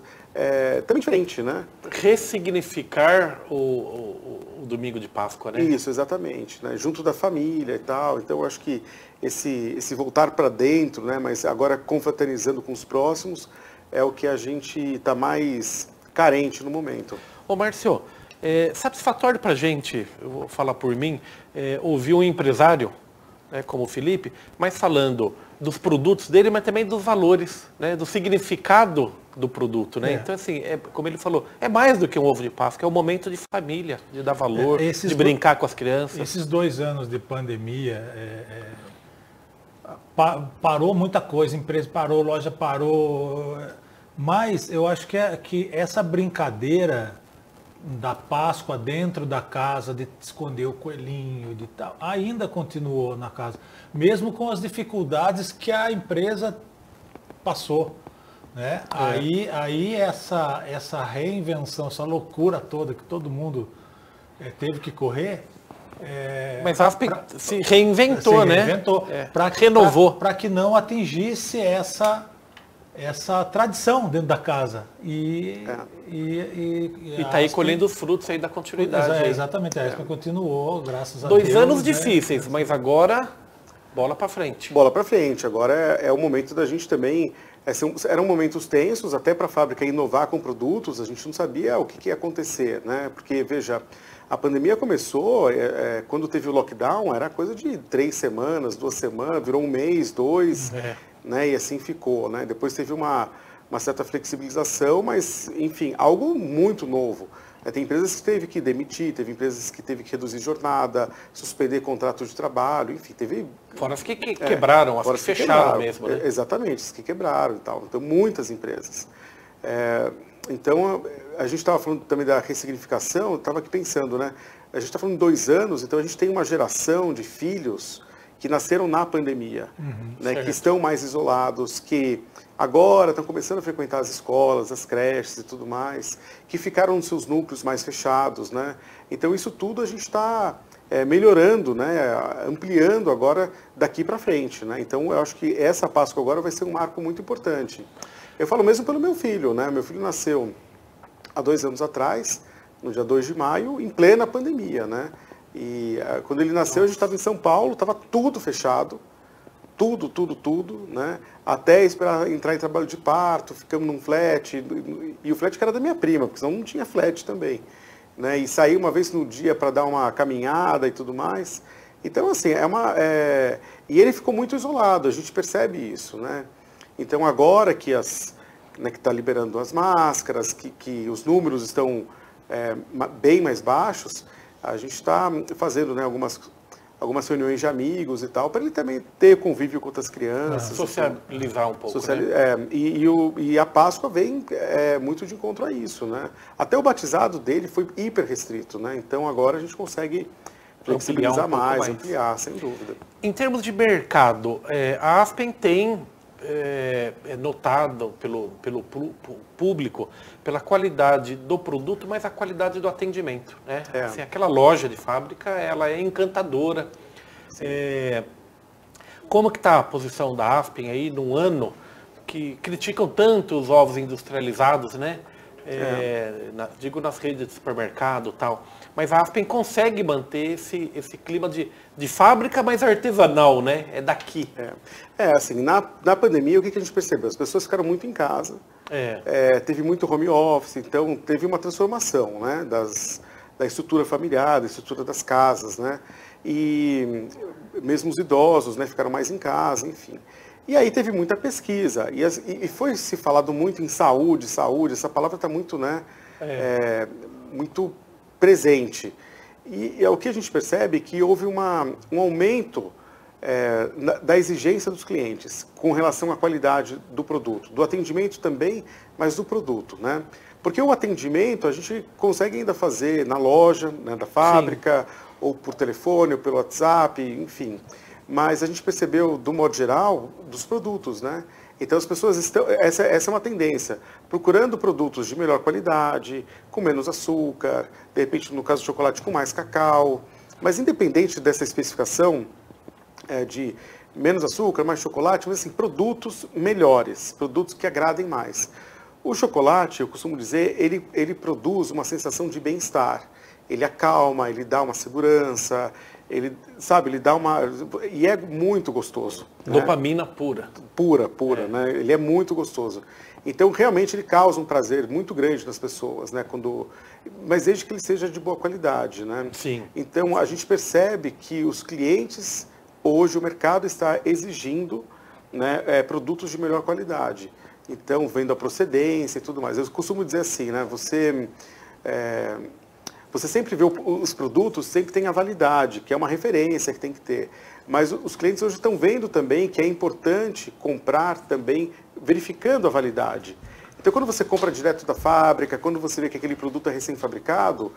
[SPEAKER 6] também diferente, né?
[SPEAKER 2] Ressignificar o domingo de Páscoa, né?
[SPEAKER 6] Isso, exatamente, né? Junto da família e tal. Então eu acho que esse voltar para dentro, né? Mas agora confraternizando com os próximos, é o que a gente está mais carente no momento.
[SPEAKER 2] Ô Márcio, satisfatório para a gente, eu vou falar por mim, ouvir um empresário, né, como o Felipe, mas falando dos produtos dele, mas também dos valores, né, do significado do produto, né? Então, assim, como ele falou, é mais do que um ovo de Páscoa, é um momento de família, de dar valor, de brincar com as crianças.
[SPEAKER 4] Esses 2 anos de pandemia, parou muita coisa, empresa parou, loja parou, mas eu acho que essa brincadeira da Páscoa dentro da casa, de esconder o coelhinho, de tal, ainda continuou na casa, mesmo com as dificuldades que a empresa passou, né? Aí essa reinvenção, essa loucura toda que todo mundo teve que correr.
[SPEAKER 2] Mas a Aspen se reinventou, né?
[SPEAKER 4] Renovou. Para que não atingisse essa tradição dentro da casa. E
[SPEAKER 2] está aí colhendo os frutos aí da continuidade.
[SPEAKER 4] Exatamente, a Aspen continuou, graças a Deus.
[SPEAKER 2] 2 anos difíceis, né? Mas agora, bola para frente.
[SPEAKER 6] Bola para frente. Agora é o momento da gente também Eram momentos tensos, até para a fábrica inovar com produtos, a gente não sabia o que ia acontecer, né? Porque, veja, a pandemia começou, quando teve o lockdown, era coisa de 3 semanas, 2 semanas, virou 1 mês, 2, né? E assim ficou, né? Depois teve uma certa flexibilização, mas, enfim, algo muito novo. Tem empresas que teve que demitir, teve empresas que teve que reduzir jornada, suspender contrato de trabalho, enfim, teve...
[SPEAKER 2] Fora as que quebraram, as que fecharam mesmo, né?
[SPEAKER 6] Exatamente, as que quebraram e tal. Então, muitas empresas. Então, a gente estava falando também da ressignificação, eu estava aqui pensando, né? A gente está falando de 2 anos, então a gente tem uma geração de filhos que nasceram na pandemia, né? Que estão mais isolados, que agora estão começando a frequentar as escolas, as creches e tudo mais, que ficaram nos seus núcleos mais fechados, né? Então isso tudo a gente está melhorando, né? Ampliando agora daqui para frente, né? Então eu acho que essa Páscoa agora vai ser um marco muito importante. Eu falo mesmo pelo meu filho, né? Meu filho nasceu há 2 anos atrás, no dia 2 de maio, em plena pandemia, né? E quando ele nasceu, a gente estava em São Paulo, estava tudo fechado, tudo, né? Até esperar entrar em trabalho de parto, ficamos num flat, e o flat que era da minha prima, porque senão não tinha flat também, né? E saí uma vez no dia para dar uma caminhada e tudo mais. Então, assim, e ele ficou muito isolado, a gente percebe isso, né? Então, agora que que está liberando as máscaras, que os números estão bem mais baixos, a gente está fazendo, né, algumas reuniões de amigos e tal, para ele também ter convívio com outras crianças.
[SPEAKER 2] Socializar um pouco, né?
[SPEAKER 6] E a Páscoa vem muito de encontro a isso, né? Até o batizado dele foi hiper restrito, né? Então agora a gente consegue flexibilizar mais, ampliar, sem dúvida.
[SPEAKER 2] Em termos de mercado, a Aspen tem notado pelo público, pela qualidade do produto, mas a qualidade do atendimento, né? Assim, aquela loja de fábrica, ela é encantadora. Como que está a posição da Aspen aí num ano que criticam tanto os ovos industrializados, né? Digo nas redes de supermercado e tal, mas a Aspen consegue manter esse clima de fábrica, mas artesanal, né? É daqui.
[SPEAKER 6] Assim, na pandemia, o que a gente percebeu? As pessoas ficaram muito em casa, teve muito home office, então teve uma transformação, né? Da estrutura familiar, da estrutura das casas, né? E mesmo os idosos, né, ficaram mais em casa, enfim. E aí teve muita pesquisa, e foi se falado muito em saúde, essa palavra está muito, né, muito presente. E o que a gente percebe é que houve um aumento da exigência dos clientes com relação à qualidade do produto, do atendimento também, mas do produto, né? Porque o atendimento a gente consegue ainda fazer na loja, né, da fábrica, ou por telefone, ou pelo WhatsApp, enfim. Mas a gente percebeu, do modo geral, dos produtos, né? Então as pessoas estão, essa é uma tendência, procurando produtos de melhor qualidade, com menos açúcar, de repente no caso do chocolate com mais cacau, mas independente dessa especificação de menos açúcar, mais chocolate, mas assim, produtos melhores, produtos que agradem mais. O chocolate, eu costumo dizer, ele produz uma sensação de bem-estar, ele acalma, ele dá uma segurança, ele dá uma... E é muito gostoso.
[SPEAKER 2] Dopamina, né? Pura.
[SPEAKER 6] Pura, né? Ele é muito gostoso. Então, realmente, ele causa um prazer muito grande nas pessoas, né? Mas desde que ele seja de boa qualidade, né?
[SPEAKER 2] Sim.
[SPEAKER 6] Então, a gente percebe que os clientes, hoje, o mercado está exigindo, né, produtos de melhor qualidade. Então, vendo a procedência e tudo mais. Eu costumo dizer assim, né? Você sempre vê os produtos, sempre tem a validade, que é uma referência que tem que ter. Mas os clientes hoje estão vendo também que é importante comprar também verificando a validade. Então, quando você compra direto da fábrica, quando você vê que aquele produto é recém-fabricado,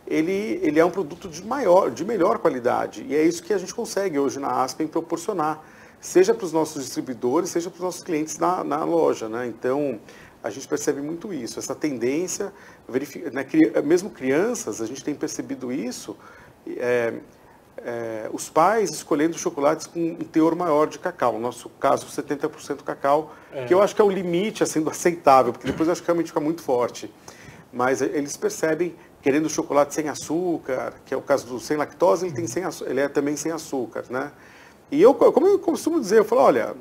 [SPEAKER 6] ele é um produto de melhor qualidade. E é isso que a gente consegue hoje na Aspen proporcionar, seja para os nossos distribuidores, seja para os nossos clientes na loja, né? Então, a gente percebe muito isso, essa tendência, mesmo crianças, a gente tem percebido isso, os pais escolhendo chocolates com um teor maior de cacau, no nosso caso 70% cacau, que eu acho que é o limite assim, do aceitável, porque depois eu acho que realmente fica muito forte. Mas eles percebem, querendo chocolate sem açúcar, que é o caso do sem lactose, ele é também sem açúcar, né? E como eu costumo dizer, eu falo, olha...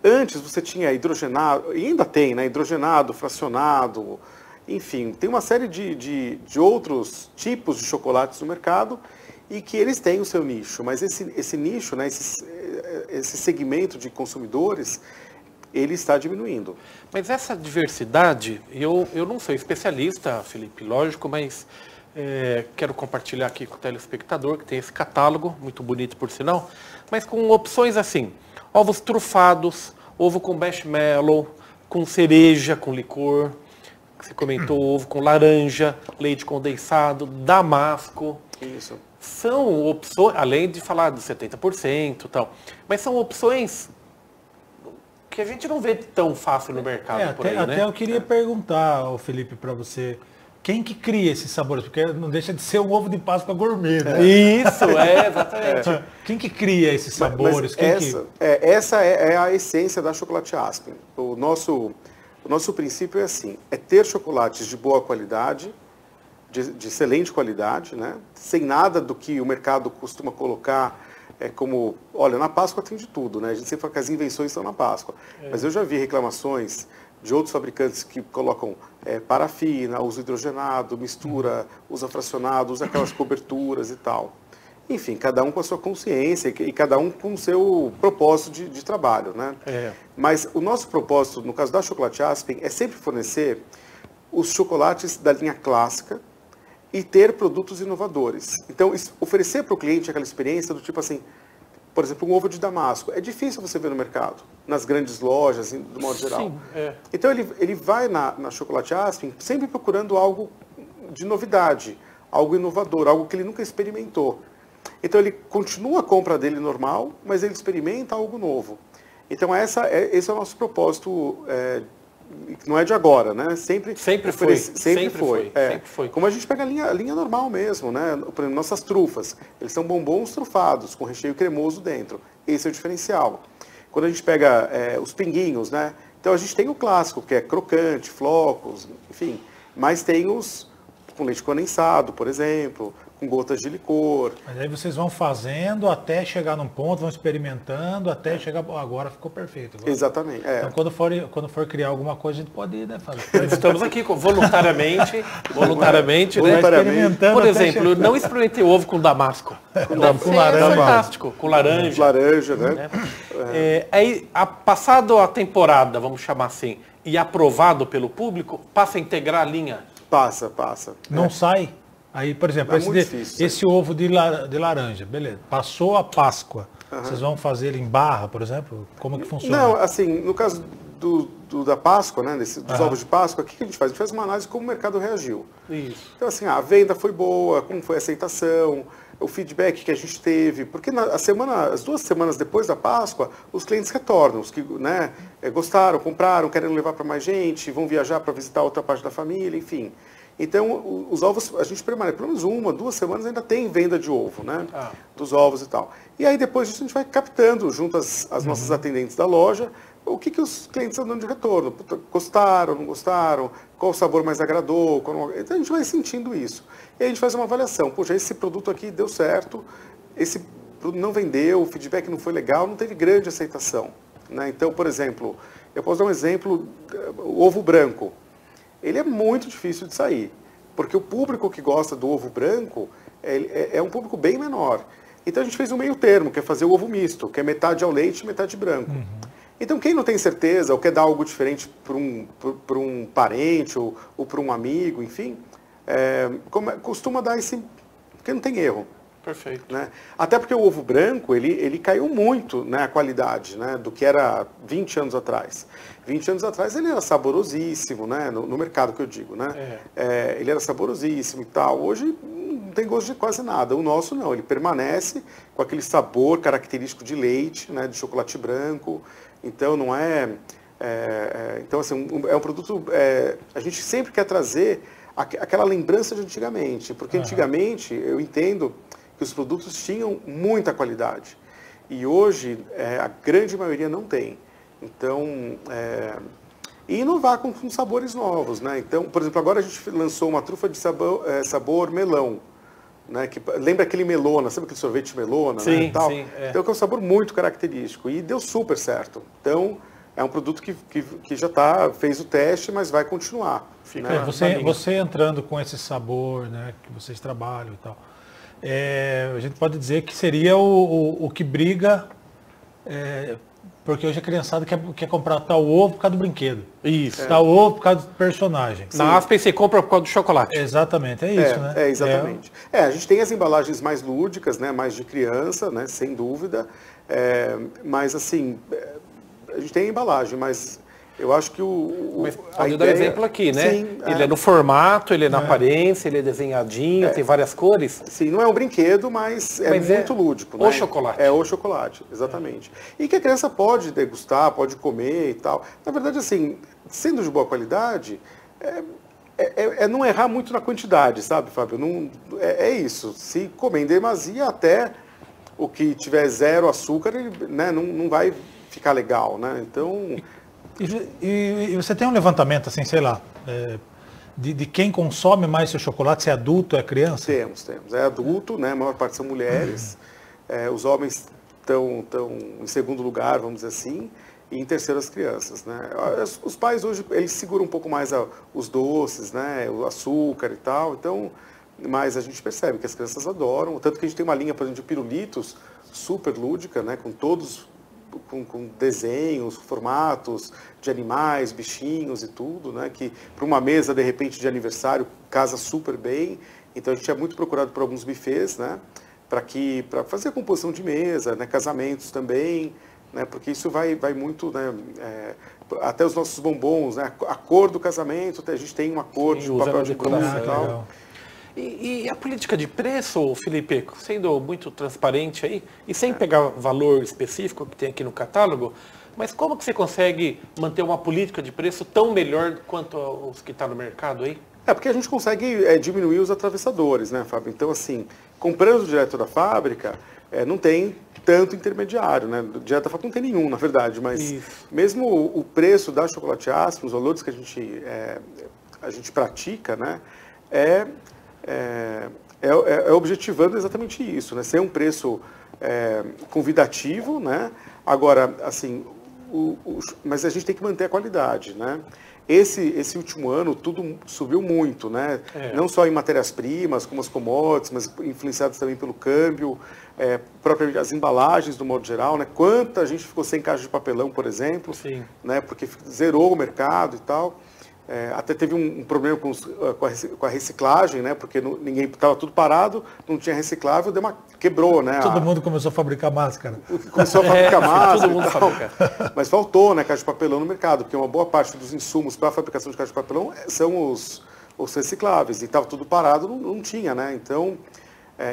[SPEAKER 6] Antes você tinha hidrogenado, e ainda tem, né? Hidrogenado, fracionado, enfim, tem uma série de outros tipos de chocolates no mercado e que eles têm o seu nicho, mas esse nicho, né, esse segmento de consumidores, ele está diminuindo.
[SPEAKER 2] Mas essa diversidade, eu não sou especialista, Felipe, lógico, mas quero compartilhar aqui com o telespectador, que tem esse catálogo, muito bonito por sinal, mas com opções assim, ovos trufados, ovo com marshmallow, com cereja, com licor, você comentou, ovo com laranja, leite condensado, damasco.
[SPEAKER 6] Isso.
[SPEAKER 2] São opções, além de falar dos 70% e tal, mas são opções que a gente não vê tão fácil no mercado por aí, né?
[SPEAKER 4] Até eu queria perguntar, Felipe, para você, quem que cria esses sabores? Porque não deixa de ser um ovo de Páscoa gourmet, né?
[SPEAKER 2] Isso, exatamente.
[SPEAKER 4] Quem que cria esses sabores?
[SPEAKER 6] Essa é a essência da Chocolate Aspen. O nosso princípio é assim, é ter chocolates de boa qualidade, de excelente qualidade, né? Sem nada do que o mercado costuma colocar como, olha, na Páscoa tem de tudo, né? A gente sempre fala que as invenções estão na Páscoa, mas eu já vi reclamações de outros fabricantes que colocam parafina, usa hidrogenado, mistura, usa fracionado, usa aquelas coberturas e tal. Enfim, cada um com a sua consciência e cada um com o seu propósito de trabalho, né? Mas o nosso propósito, no caso da Chocolate Aspen, é sempre fornecer os chocolates da linha clássica e ter produtos inovadores. Então, oferecer para o cliente aquela experiência do tipo assim, por exemplo, um ovo de damasco. É difícil você ver no mercado, nas grandes lojas, do modo geral.
[SPEAKER 2] Sim,
[SPEAKER 6] Então, ele vai na Chocolate Aspen sempre procurando algo de novidade, algo inovador, algo que ele nunca experimentou. Então, ele continua a compra dele normal, mas ele experimenta algo novo. Então, esse é o nosso propósito, não é de agora, né? Sempre foi. Como a gente pega a linha normal mesmo, né? Por exemplo, nossas trufas, eles são bombons trufados, com recheio cremoso dentro. Esse é o diferencial. Quando a gente pega os pinguinhos, né? Então, a gente tem o clássico, que é crocante, flocos, enfim. Mas tem os com leite condensado, por exemplo, com gotas de licor.
[SPEAKER 4] Mas aí vocês vão fazendo até chegar num ponto, vão experimentando, até chegar... Agora ficou perfeito. Agora.
[SPEAKER 6] Exatamente.
[SPEAKER 4] Então, quando for criar alguma coisa, a gente pode ir, né, fazer.
[SPEAKER 2] Estamos aqui voluntariamente, né? Por exemplo, não experimentei ovo com damasco.
[SPEAKER 4] Com laranja.
[SPEAKER 2] Fantástico, com laranja.
[SPEAKER 6] Com laranja, né?
[SPEAKER 2] Aí, passado a temporada, vamos chamar assim, e aprovado pelo público, passa a integrar a linha?
[SPEAKER 6] Passa.
[SPEAKER 4] Não sai? Aí, por exemplo, esse ovo de laranja, beleza. Passou a Páscoa. Vocês vão fazer ele em barra, por exemplo? Como que funciona?
[SPEAKER 6] Não, assim, no caso da Páscoa, né, dos ovos de Páscoa, o que a gente faz? A gente faz uma análise de como o mercado reagiu.
[SPEAKER 2] Isso.
[SPEAKER 6] Então, assim, a venda foi boa, como foi a aceitação, o feedback que a gente teve, porque as 2 semanas depois da Páscoa, os clientes retornam, os que gostaram, compraram, querem levar para mais gente, vão viajar para visitar outra parte da família, enfim. Então, os ovos, a gente permanece, pelo menos 1, 2 semanas ainda tem venda de ovo, né? Dos ovos e tal. E aí, depois disso, a gente vai captando, junto às nossas atendentes da loja, o que os clientes estão dando de retorno. Gostaram, não gostaram? Qual o sabor mais agradou? Então, a gente vai sentindo isso. E aí, a gente faz uma avaliação. Poxa, esse produto aqui deu certo, esse produto não vendeu, o feedback não foi legal, não teve grande aceitação, né? Então, por exemplo, eu posso dar um exemplo, o ovo branco. Ele é muito difícil de sair, porque o público que gosta do ovo branco é um público bem menor. Então a gente fez um meio termo, que é fazer o ovo misto, que é metade ao leite e metade branco. Então quem não tem certeza ou quer dar algo diferente para um parente ou para um amigo, enfim, costuma dar esse... porque não tem erro.
[SPEAKER 2] Perfeito.
[SPEAKER 6] Né? Até porque o ovo branco, ele caiu muito, né, a qualidade, né, do que era 20 anos atrás. 20 anos atrás ele era saborosíssimo, né, no mercado que eu digo, né? Ele era saborosíssimo e tal. Hoje não tem gosto de quase nada. O nosso não, ele permanece com aquele sabor característico de leite, né, de chocolate branco. Então não então assim, é um produto... a gente sempre quer trazer aquela lembrança de antigamente, porque antigamente eu entendo que os produtos tinham muita qualidade. E hoje, a grande maioria não tem. Então, e inovar com sabores novos, né? Então, por exemplo, agora a gente lançou uma trufa de sabor melão, né, que lembra aquele melona, sabe aquele sorvete melona,
[SPEAKER 2] Sim,
[SPEAKER 6] né, e tal?
[SPEAKER 2] sim, é.
[SPEAKER 6] Então é um sabor muito característico e deu super certo. Então é um produto que já fez o teste, mas vai continuar.
[SPEAKER 2] Fica
[SPEAKER 6] Né?
[SPEAKER 4] Você entrando com esse sabor, né, que vocês trabalham e tal, a gente pode dizer que seria o que briga, porque hoje a criançada quer comprar tal ovo por causa do brinquedo.
[SPEAKER 2] Isso.
[SPEAKER 4] Tal ovo por causa do personagem.
[SPEAKER 2] Na Aspen você compra por causa do chocolate.
[SPEAKER 4] Exatamente, é isso, né?
[SPEAKER 6] Exatamente. A gente tem as embalagens mais lúdicas, né, mais de criança, né, sem dúvida. Mas assim, a gente tem a embalagem, mas eu acho que
[SPEAKER 2] Mas pode dar exemplo aqui, né?
[SPEAKER 6] Sim,
[SPEAKER 2] ele é no formato, ele é na aparência, ele é desenhadinho, tem várias cores.
[SPEAKER 6] Sim, não é um brinquedo, mas é muito lúdico.
[SPEAKER 2] O
[SPEAKER 6] né?
[SPEAKER 2] chocolate.
[SPEAKER 6] É o chocolate, exatamente. E que a criança pode degustar, pode comer e tal. Na verdade, assim, sendo de boa qualidade, não errar muito na quantidade, sabe, Fábio? Não, é isso. Se comer em demasia, até o que tiver 0 açúcar, né, não vai ficar legal, né? Então...
[SPEAKER 4] E você tem um levantamento, assim, sei lá, de quem consome mais seu chocolate, se é adulto ou é criança?
[SPEAKER 6] Temos. É adulto, né? A maior parte são mulheres. Os homens estão em segundo lugar, vamos dizer assim, e em terceiro as crianças, né? Os pais hoje, eles seguram um pouco mais os doces, né? O açúcar e tal, então... Mas a gente percebe que as crianças adoram, tanto que a gente tem uma linha, por exemplo, de pirulitos super lúdica, né? Com todos... Com desenhos, formatos de animais, bichinhos e tudo, né? Que para uma mesa, de repente, de aniversário, casa super bem. Então a gente é muito procurado por alguns buffets, né? Para fazer a composição de mesa, né? Casamentos também, né? Porque isso vai muito, né? Até os nossos bombons, né? A cor do casamento, até a gente tem uma cor de papel de cruz e tal.
[SPEAKER 2] E a política de preço, Felipe, sendo muito transparente aí, e sem pegar valor específico que tem aqui no catálogo, mas como que você consegue manter uma política de preço tão melhor quanto os que estão no mercado aí?
[SPEAKER 6] Porque a gente consegue diminuir os atravessadores, né, Fábio? Então, assim, comprando direto da fábrica, não tem tanto intermediário, né? Direto da fábrica não tem nenhum, na verdade, mas mesmo o preço da Chocolate Aspen, os valores que a gente pratica, né, objetivando exatamente isso, né? Ser um preço convidativo, né? Agora, assim, mas a gente tem que manter a qualidade, né? Esse último ano tudo subiu muito, né? Não só em matérias-primas, como as commodities, mas influenciadas também pelo câmbio, propriamente as embalagens do modo geral, né? Quanta gente ficou sem caixa de papelão, por exemplo, né? Porque zerou o mercado e tal. Até teve um problema com a reciclagem, né? Porque ninguém estava tudo parado, não tinha reciclável, quebrou, né?
[SPEAKER 4] Todo mundo começou a fabricar máscara.
[SPEAKER 6] Começou a fabricar máscara,
[SPEAKER 2] todo mundo fabrica.
[SPEAKER 6] Mas faltou, né, caixa de papelão no mercado, porque uma boa parte dos insumos para a fabricação de caixa de papelão são os recicláveis, e estava tudo parado, não tinha, né? Então,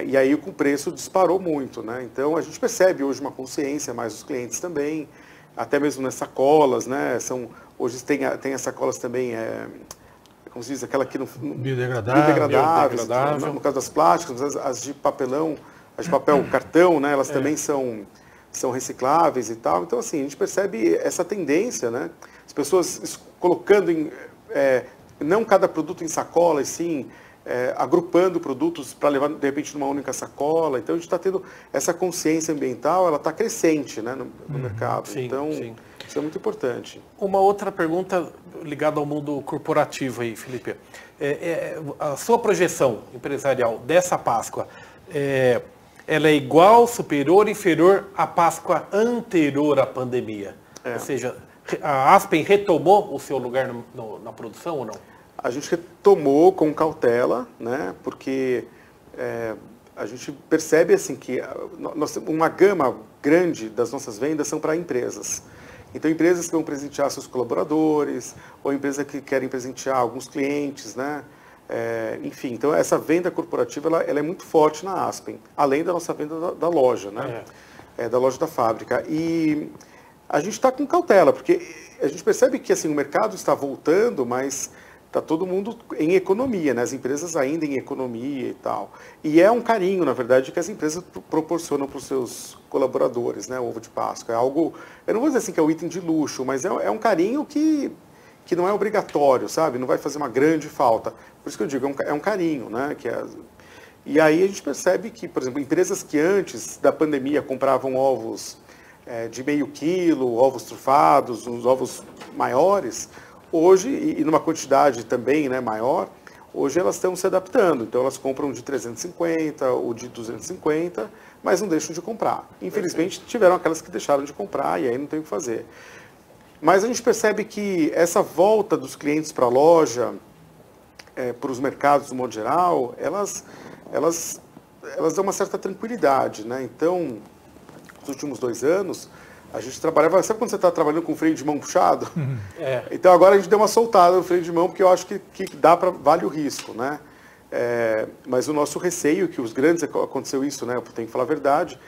[SPEAKER 6] e aí o preço disparou muito, né? Então a gente percebe hoje uma consciência mais dos clientes também, até mesmo nas sacolas, né? Hoje tem as sacolas também, como se diz, aquela que biodegradáveis, no caso das plásticas, as de papelão, as de papel cartão, né? Elas também são recicláveis e tal. Então, assim, a gente percebe essa tendência, né? As pessoas colocando não cada produto em sacola, e sim agrupando produtos para levar, de repente, numa única sacola. Então, a gente está tendo essa consciência ambiental, ela está crescente, né, no mercado. Então, isso é muito importante.
[SPEAKER 2] Uma outra pergunta ligada ao mundo corporativo aí, Felipe. A sua projeção empresarial dessa Páscoa, ela é igual, superior, inferior à Páscoa anterior à pandemia? Ou seja, a Aspen retomou o seu lugar na produção ou não?
[SPEAKER 6] A gente retomou com cautela, né? Porque a gente percebe assim que uma gama grande das nossas vendas são para empresas. Então, empresas que vão presentear seus colaboradores, ou empresas que querem presentear alguns clientes, né? Enfim, então essa venda corporativa ela é muito forte na Aspen, além da nossa venda da loja, né? Da loja da fábrica. E a gente está com cautela, porque a gente percebe que assim, o mercado está voltando, mas está todo mundo em economia, né? As empresas ainda em economia e tal. E é um carinho, na verdade, que as empresas proporcionam para os seus colaboradores, né? O ovo de Páscoa. É algo, eu não vou dizer assim que é um item de luxo, mas é um carinho que não é obrigatório, sabe? Não vai fazer uma grande falta. Por isso que eu digo, é um carinho, né? E aí a gente percebe que, por exemplo, empresas que antes da pandemia compravam ovos de meio quilo, ovos trufados, uns ovos maiores, hoje, e numa quantidade também, né, maior, hoje elas estão se adaptando. Então elas compram de 350 ou de 250, mas não deixam de comprar. Infelizmente tiveram aquelas que deixaram de comprar e aí não tem o que fazer. Mas a gente percebe que essa volta dos clientes para a loja, para os mercados no modo geral, elas dão uma certa tranquilidade, né? Então, nos últimos 2 anos, a gente trabalhava... Sabe quando você está trabalhando com freio de mão puxado? Então, agora a gente deu uma soltada no freio de mão, porque eu acho que vale o risco, né? Mas o nosso receio, que os grandes... Aconteceu isso, né? Eu tenho que falar a verdade.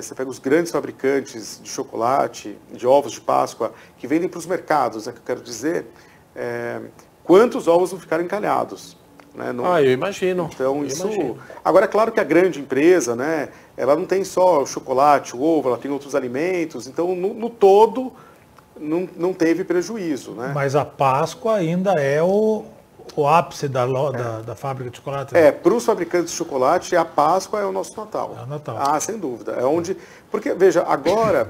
[SPEAKER 6] Você pega os grandes fabricantes de chocolate, de ovos de Páscoa, que vendem para os mercados, né? Que eu quero dizer, quantos ovos vão ficar encalhados? Né?
[SPEAKER 2] Eu imagino.
[SPEAKER 6] Então, isso... Agora, é claro que a grande empresa, né, ela não tem só o chocolate, o ovo, ela tem outros alimentos. Então, no todo, não teve prejuízo. Né?
[SPEAKER 4] Mas a Páscoa ainda é o ápice da fábrica de chocolate?
[SPEAKER 6] Para os fabricantes de chocolate, a Páscoa é o nosso Natal.
[SPEAKER 4] É o Natal.
[SPEAKER 6] Ah, sem dúvida. É onde... Porque, veja, agora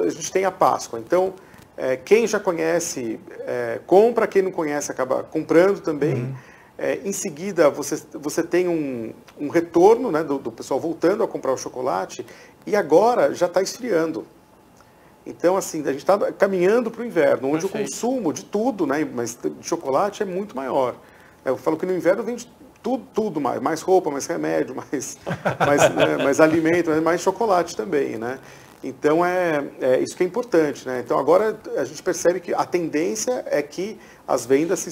[SPEAKER 6] a gente tem a Páscoa. Então, quem já conhece, compra. Quem não conhece, acaba comprando também. Em seguida, você tem um retorno, né, do pessoal voltando a comprar o chocolate, e agora já está esfriando. Então, assim, a gente está caminhando para o inverno, onde Perfeito. O consumo de tudo, né, mas de chocolate é muito maior. Eu falo que no inverno vende tudo mais roupa, mais remédio, mais alimento, mais chocolate também, né? Então, isso que é importante, né? Então, agora a gente percebe que a tendência é que as vendas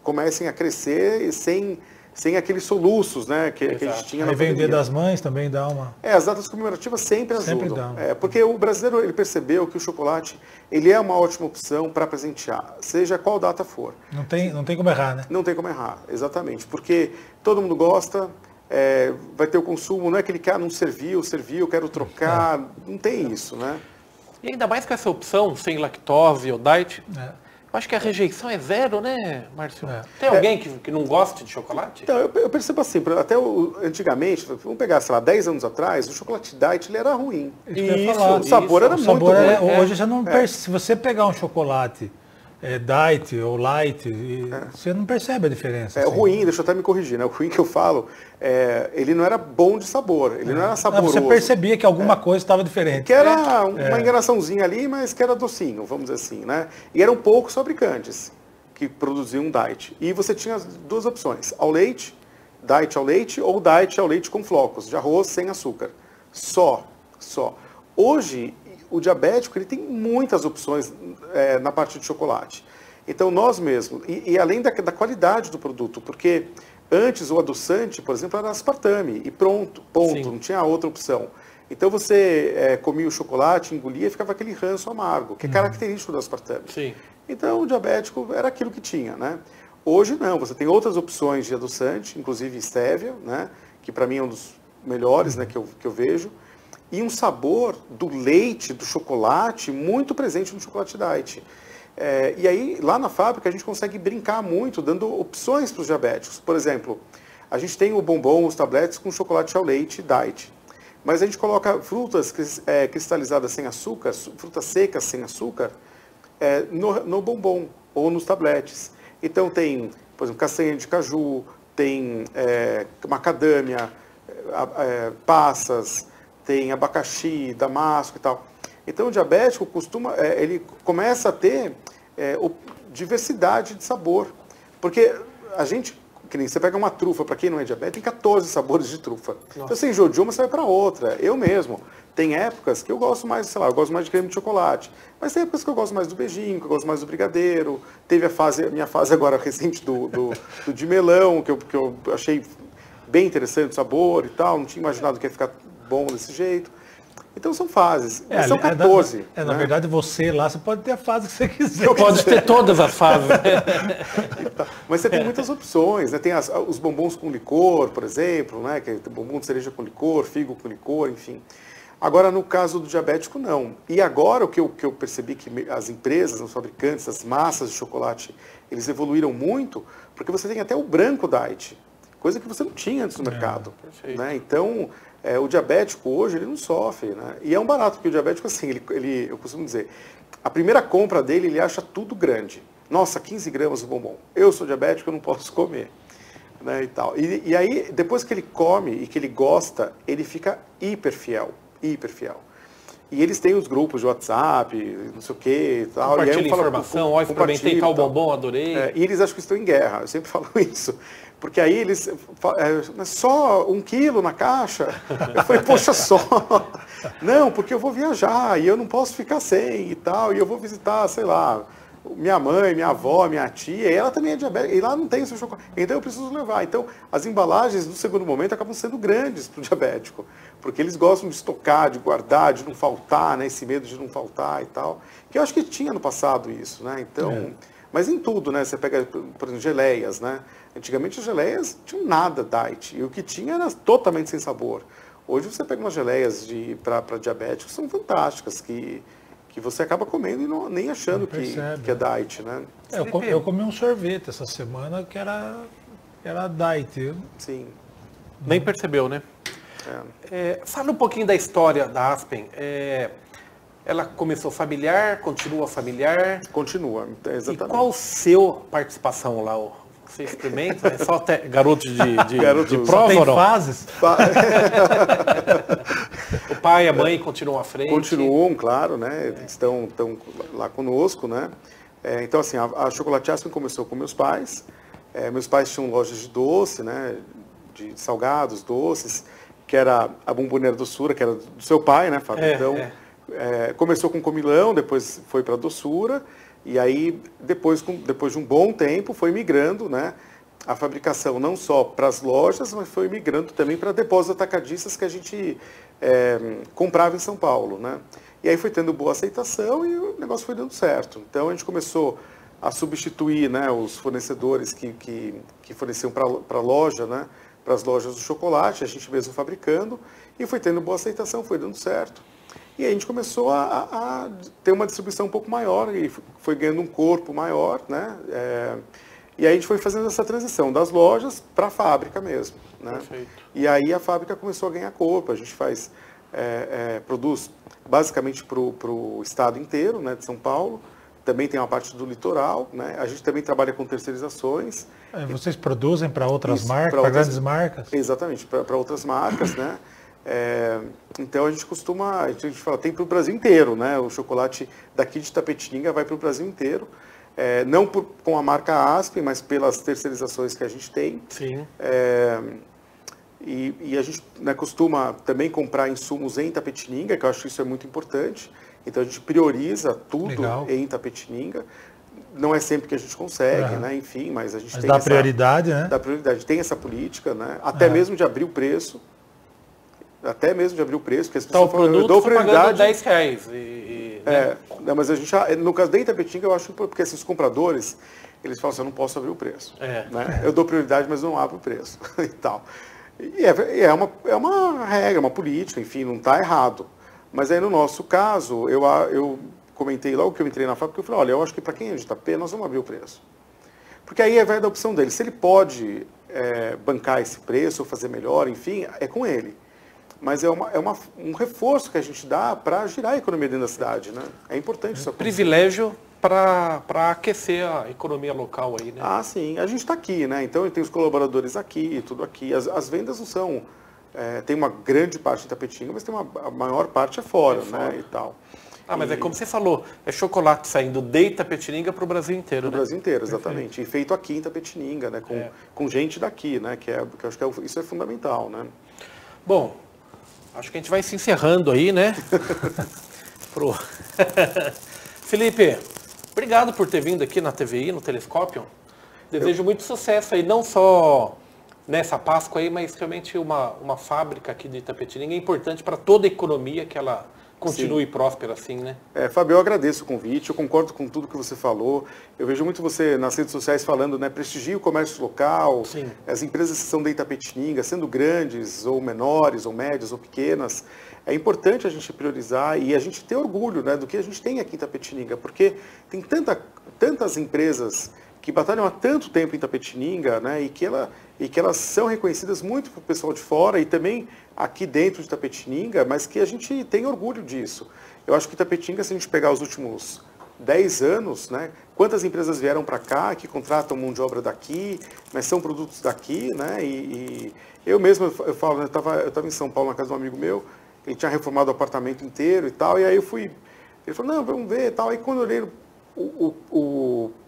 [SPEAKER 6] comecem a crescer sem aqueles soluços, né, que a gente tinha na pandemia.
[SPEAKER 4] Vender das mães também dá uma...
[SPEAKER 6] As datas comemorativas sempre ajudam.
[SPEAKER 4] Sempre dá.
[SPEAKER 6] Porque o brasileiro ele percebeu que o chocolate ele é uma ótima opção para presentear, seja qual data for.
[SPEAKER 4] Não tem como errar, né?
[SPEAKER 6] Não tem como errar, exatamente. Porque todo mundo gosta... vai ter o consumo, não é que ele quer, não serviu, eu quero trocar, não tem isso, né?
[SPEAKER 2] E ainda mais com essa opção, sem lactose ou diet, eu acho que a rejeição é zero, né, Márcio? Tem alguém que não goste de chocolate?
[SPEAKER 6] Então, eu percebo assim, até antigamente, vamos pegar, sei lá, 10 anos atrás, o chocolate diet ele era ruim.
[SPEAKER 4] O
[SPEAKER 6] sabor era muito ruim.
[SPEAKER 4] Hoje você não se você pegar um chocolate... diet ou light, você não percebe a diferença.
[SPEAKER 6] Assim. Ruim, deixa eu até me corrigir, né? O ruim que eu falo, ele não era bom de sabor, ele não era saboroso.
[SPEAKER 4] Você percebia que alguma coisa estava diferente.
[SPEAKER 6] Que era uma enganaçãozinha ali, mas que era docinho, vamos dizer assim, né? E eram poucos fabricantes que produziam diet. E você tinha 2 opções, ao leite, diet ao leite, ou diet ao leite com flocos, de arroz sem açúcar. Só. Hoje, o diabético ele tem muitas opções na parte de chocolate. Então, nós mesmos, e além da qualidade do produto, porque antes o adoçante, por exemplo, era aspartame, e ponto, Sim. Não tinha outra opção. Então, você comia o chocolate, engolia e ficava aquele ranço amargo, que é característico do aspartame.
[SPEAKER 2] Sim.
[SPEAKER 6] Então, o diabético era aquilo que tinha, né? Hoje, não, você tem outras opções de adoçante, inclusive stevia, né? Que para mim é um dos melhores, né, que eu vejo. E um sabor do leite, do chocolate, muito presente no chocolate diet. E aí, lá na fábrica, a gente consegue brincar muito, dando opções para os diabéticos. Por exemplo, a gente tem o bombom, os tabletes com chocolate ao leite diet. Mas a gente coloca frutas cristalizadas sem açúcar, frutas secas sem açúcar, no bombom ou nos tabletes. Então tem, por exemplo, castanha de caju, tem macadâmia, passas, tem abacaxi, damasco e tal. Então o diabético ele começa a ter diversidade de sabor. Porque a gente, que nem você pega uma trufa, para quem não é diabético, tem 14 sabores de trufa. Nossa. Então você enjoa de uma, você vai para outra. Eu mesmo. Tem épocas que eu gosto mais, sei lá, eu gosto mais de creme de chocolate. Mas tem épocas que eu gosto mais do beijinho, que eu gosto mais do brigadeiro. Teve a minha fase agora recente do de melão, que eu achei bem interessante o sabor e tal. Não tinha imaginado que ia ficar bom desse jeito. Então são fases. São 14.
[SPEAKER 4] Na verdade, você lá, você pode ter a fase que você quiser.
[SPEAKER 2] Eu posso ter todas as fases.
[SPEAKER 6] Mas você tem muitas opções, né? Tem os bombons com licor, por exemplo, né? Que é bombom de cereja com licor, figo com licor, enfim. Agora, no caso do diabético, não. E agora, o que eu percebi que as empresas, os fabricantes, as massas de chocolate, eles evoluíram muito, porque você tem até o branco diet, coisa que você não tinha antes no mercado.
[SPEAKER 2] Perfeito.
[SPEAKER 6] Né? Então, o diabético hoje, ele não sofre. Né? E é um barato, porque o diabético, assim, eu costumo dizer, a primeira compra dele, ele acha tudo grande. Nossa, 15 gramas de bombom. Eu sou diabético, eu não posso comer. Né, e tal. E aí, depois que ele come e que ele gosta, ele fica hiper fiel. E eles têm os grupos de WhatsApp, não sei o que e tal.
[SPEAKER 2] Compartilha
[SPEAKER 6] e aí
[SPEAKER 2] informação, ó, experimentei tal bombom, adorei.
[SPEAKER 6] E eles acham que estão em guerra, eu sempre falo isso. Porque aí eles mas só 1 quilo na caixa? Eu falei, poxa, só. Não, porque eu vou viajar e eu não posso ficar sem e tal. E eu vou visitar, sei lá, minha mãe, minha avó, minha tia, e ela também é diabética, e lá não tem o seu chocolate. Então eu preciso levar. Então as embalagens no segundo momento acabam sendo grandes para o diabético, porque eles gostam de estocar, de guardar, de não faltar, né? Esse medo de não faltar e tal. Que eu acho que tinha no passado isso, né? Então, mas em tudo, né? Você pega, por exemplo, geleias, né? Antigamente as geleias tinham nada diet, e o que tinha era totalmente sem sabor. Hoje você pega umas geleias para diabéticos, são fantásticas, que você acaba comendo e nem achando que é diet, né?
[SPEAKER 4] Eu comi um sorvete essa semana que era diet.
[SPEAKER 6] Sim.
[SPEAKER 2] Nem percebeu, né? Fala um pouquinho da história da Aspen. Ela começou familiar, continua familiar?
[SPEAKER 6] Continua, exatamente.
[SPEAKER 2] E qual a sua participação lá? Você experimenta? É só até garoto de prova
[SPEAKER 4] tem
[SPEAKER 2] ou não?
[SPEAKER 4] fases?
[SPEAKER 2] O pai e a mãe continuam à frente?
[SPEAKER 6] Continuam, claro, né? Estão lá conosco, né? Então, assim, a Chocolate Aspen começou com meus pais. Meus pais tinham lojas de doce, né? De salgados, doces, que era a Bomboneira Doçura, que era do seu pai, né, Fábio? Então, começou com comilão, depois foi para doçura. E aí, depois de um bom tempo, foi migrando, né, a fabricação não só para as lojas, mas foi migrando também para depósitos atacadistas que a gente comprava em São Paulo, né? E aí foi tendo boa aceitação e o negócio foi dando certo. Então a gente começou a substituir, né, os fornecedores que forneciam para a loja, né, para as lojas do chocolate, a gente mesmo fabricando, e foi tendo boa aceitação, foi dando certo. E aí a gente começou a ter uma distribuição um pouco maior e foi ganhando um corpo maior, né? E aí a gente foi fazendo essa transição das lojas para a fábrica mesmo, né?
[SPEAKER 2] Perfeito.
[SPEAKER 6] E aí a fábrica começou a ganhar corpo, a gente produz basicamente para o estado inteiro, né, de São Paulo, também tem uma parte do litoral, né? A gente também trabalha com terceirizações.
[SPEAKER 4] Vocês produzem para outras marcas, para grandes marcas?
[SPEAKER 6] Exatamente, para outras marcas, né? Então a gente fala, tem para o Brasil inteiro, né? O chocolate daqui de Itapetininga vai para o Brasil inteiro, não com a marca Aspen, mas pelas terceirizações que a gente tem.
[SPEAKER 2] Sim.
[SPEAKER 6] E a gente, né, costuma também comprar insumos em Itapetininga, que eu acho que isso é muito importante. Então a gente prioriza tudo em Itapetininga. Não é sempre que a gente consegue, né? Enfim, mas a gente tem
[SPEAKER 4] prioridade, né?
[SPEAKER 6] Dá prioridade, tem essa política, né? Até mesmo de abrir o preço. Porque as pessoas falam, eu dou prioridade.
[SPEAKER 2] R$10.
[SPEAKER 6] Não, mas a gente, no caso da Itapetinga, eu acho porque assim, os compradores, eles falam assim, eu não posso abrir o preço. Né? Eu dou prioridade, mas não abro o preço. E tal. E é uma regra, uma política, enfim, não está errado. Mas aí no nosso caso, eu comentei logo que eu entrei na fábrica, eu falei, olha, eu acho que para quem é de Itapê, nós vamos abrir o preço. Porque aí vai da opção dele. Se ele pode bancar esse preço ou fazer melhor, enfim, é com ele. Mas é um reforço que a gente dá para girar a economia dentro da cidade, né? É importante isso.
[SPEAKER 2] Privilégio para aquecer a economia local aí, né?
[SPEAKER 6] Ah, sim. A gente está aqui, né? Então tem os colaboradores aqui, tudo aqui. As vendas não são... tem uma grande parte em Itapetinga, mas a maior parte é fora, né? E tal.
[SPEAKER 2] Mas é como você falou, é chocolate saindo de Itapetininga para o Brasil inteiro, né?
[SPEAKER 6] Para o Brasil inteiro, exatamente. E feito aqui em Itapetininga, né? Com gente daqui, né? Que eu acho que isso é fundamental, né?
[SPEAKER 2] Bom, acho que a gente vai se encerrando aí, né? Felipe, obrigado por ter vindo aqui na TVI, no Telescópio. Desejo muito sucesso aí, não só nessa Páscoa aí, mas realmente uma fábrica aqui de Itapetininga é importante para toda a economia que ela continue próspera assim, né?
[SPEAKER 6] Fábio, eu agradeço o convite, eu concordo com tudo que você falou. Eu vejo muito você nas redes sociais falando, né, prestigie o comércio local.
[SPEAKER 2] Sim.
[SPEAKER 6] As empresas que são de Itapetininga, sendo grandes ou menores, ou médias ou pequenas, é importante a gente priorizar e a gente ter orgulho, né, do que a gente tem aqui em Itapetininga, porque tem tantas empresas que batalham há tanto tempo em Itapetininga, né, e que elas são reconhecidas muito pelo pessoal de fora e também aqui dentro de Itapetininga, mas que a gente tem orgulho disso. Eu acho que Itapetininga, se a gente pegar os últimos 10 anos, né, quantas empresas vieram para cá, que contratam mão de obra daqui, mas são produtos daqui, né, e eu mesmo, eu falo, né, eu estava em São Paulo na casa de um amigo meu, ele tinha reformado o apartamento inteiro e tal, e aí eu fui, ele falou, não, vamos ver e tal, aí quando eu olhei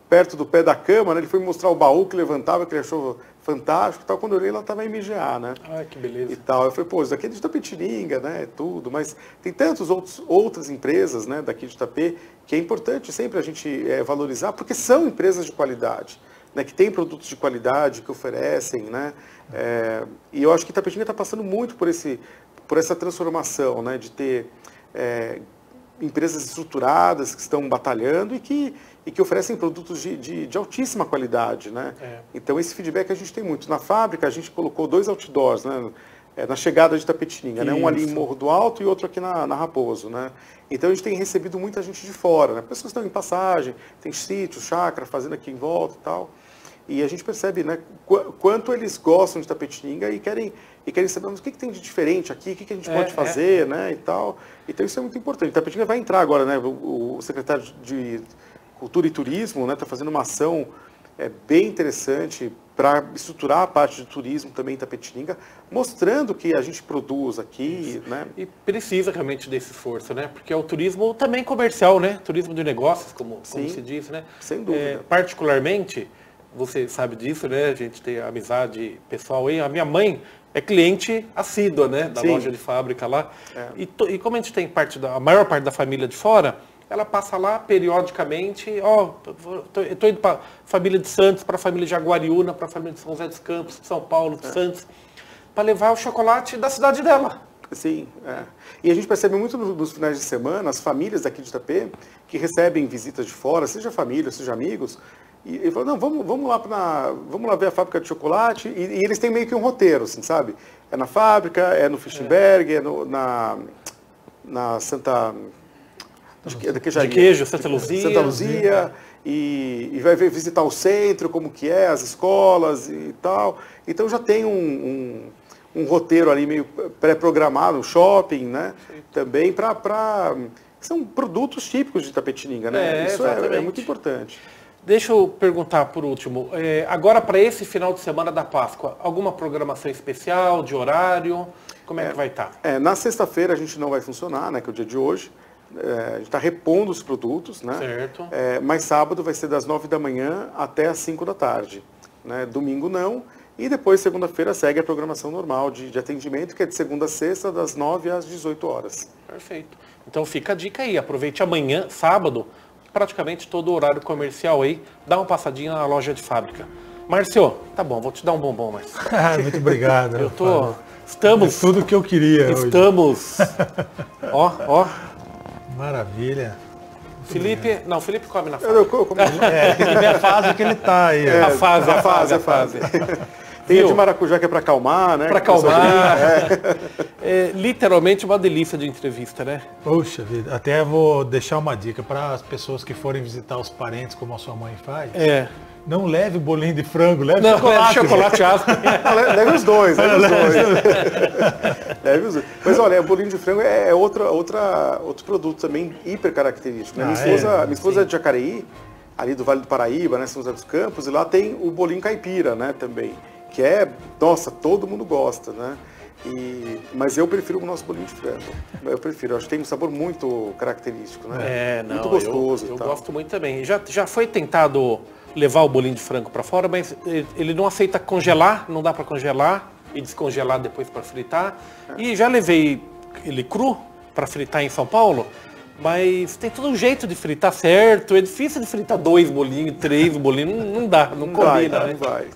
[SPEAKER 6] perto do pé da cama, né, ele foi me mostrar o baú que levantava, que ele achou fantástico e tal, quando eu olhei, ela estava em MGA, né.
[SPEAKER 2] Ah, que beleza.
[SPEAKER 6] E tal, eu falei, pô, isso daqui é de Itapetininga, né, tudo, mas tem tantas outras empresas, né, daqui de Itapê, que é importante sempre a gente valorizar, porque são empresas de qualidade, né, que têm produtos de qualidade, que oferecem, né, e eu acho que Itapetininga está passando muito por essa transformação, né, de ter empresas estruturadas que estão batalhando e que oferecem produtos de altíssima qualidade, né? Então esse feedback a gente tem muito. Na fábrica a gente colocou 2 outdoors, né? Na chegada de Itapetininga, né? Um ali em Morro do Alto e outro aqui na Raposo, né? Então a gente tem recebido muita gente de fora, né? Pessoas que estão em passagem, tem sítio, chácara, fazenda aqui em volta e tal. E a gente percebe, né, quanto eles gostam de Itapetininga e querem saber, mas o que tem de diferente aqui, o que a gente pode fazer, né, e tal. Então isso é muito importante. Itapetininga vai entrar agora, né, o secretário de Cultura e Turismo, né, está fazendo uma ação bem interessante para estruturar a parte de turismo também em Itapetininga, mostrando que a gente produz aqui, né.
[SPEAKER 2] E precisa realmente desse esforço, né, porque é o turismo também comercial, né, turismo de negócios, como se diz, né.
[SPEAKER 6] Sem dúvida.
[SPEAKER 2] Particularmente, você sabe disso, né? A gente tem amizade pessoal aí. A minha mãe é cliente assídua, né? Da loja de fábrica lá. E como a gente tem a maior parte da família de fora, ela passa lá periodicamente. Eu tô indo para família de Santos, para a família de Jaguariúna, para a família de São José dos Campos, de São Paulo, de Santos, para levar o chocolate da cidade dela.
[SPEAKER 6] Sim, E a gente percebe muito nos finais de semana, as famílias daqui de Itapê, que recebem visitas de fora, seja família, seja amigos, e falam, não, vamos lá ver a fábrica de chocolate, e eles têm meio que um roteiro, assim, sabe? É na fábrica, é no Fischenberg, na Santa...
[SPEAKER 2] De queijo, Santa Luzia.
[SPEAKER 6] Santa Luzia, e vai visitar o centro, como que é, as escolas e tal. Então já tem um roteiro ali meio pré-programado, um shopping, né? Também são produtos típicos de Itapetininga, né? Isso é muito importante.
[SPEAKER 2] Deixa eu perguntar por último, agora para esse final de semana da Páscoa, alguma programação especial, de horário? Como é que vai estar?
[SPEAKER 6] Na sexta-feira a gente não vai funcionar, né, que é o dia de hoje. A gente está repondo os produtos, né?
[SPEAKER 2] Certo.
[SPEAKER 6] Mas sábado vai ser das 9 da manhã até as 5 da tarde. Né? Domingo não. E depois, segunda-feira, segue a programação normal de atendimento, que é de segunda a sexta, das 9 às 18 horas.
[SPEAKER 2] Perfeito. Então fica a dica aí, aproveite amanhã, sábado, praticamente todo o horário comercial aí, dá uma passadinha na loja de fábrica. Márcio, tá bom, vou te dar um bombom, Márcio.
[SPEAKER 4] Muito obrigado.
[SPEAKER 2] Estamos...
[SPEAKER 4] É tudo que eu queria
[SPEAKER 2] Estamos... ó.
[SPEAKER 4] Maravilha.
[SPEAKER 2] Felipe... Não, Felipe come na fase.
[SPEAKER 4] Tem que ver a fase que ele tá aí.
[SPEAKER 2] A fase.
[SPEAKER 6] Tem a de maracujá que é para acalmar, né?
[SPEAKER 2] Para acalmar. É literalmente uma delícia de entrevista, né?
[SPEAKER 4] Poxa vida, até vou deixar uma dica para as pessoas que forem visitar os parentes, como a sua mãe faz. Não leve bolinho de frango, leve
[SPEAKER 2] chocolate ácido.
[SPEAKER 6] Leve os dois. Leve os dois. Mas olha, o bolinho de frango é outro produto também hiper característico. Né? Minha esposa é de Jacareí, ali do Vale do Paraíba, né, São José dos Campos, e lá tem o bolinho caipira, né, também. Que nossa, todo mundo gosta, né? Mas eu prefiro o nosso bolinho de frango. Eu acho que tem um sabor muito característico, né? Muito gostoso.
[SPEAKER 2] Eu gosto muito também. Já foi tentado levar o bolinho de frango para fora, mas ele não aceita congelar, não dá para congelar e descongelar depois para fritar. E já levei ele cru para fritar em São Paulo, mas tem todo um jeito de fritar certo. É difícil de fritar 2 bolinhos, 3 bolinhos, não dá, não combina, né?
[SPEAKER 6] Não vai.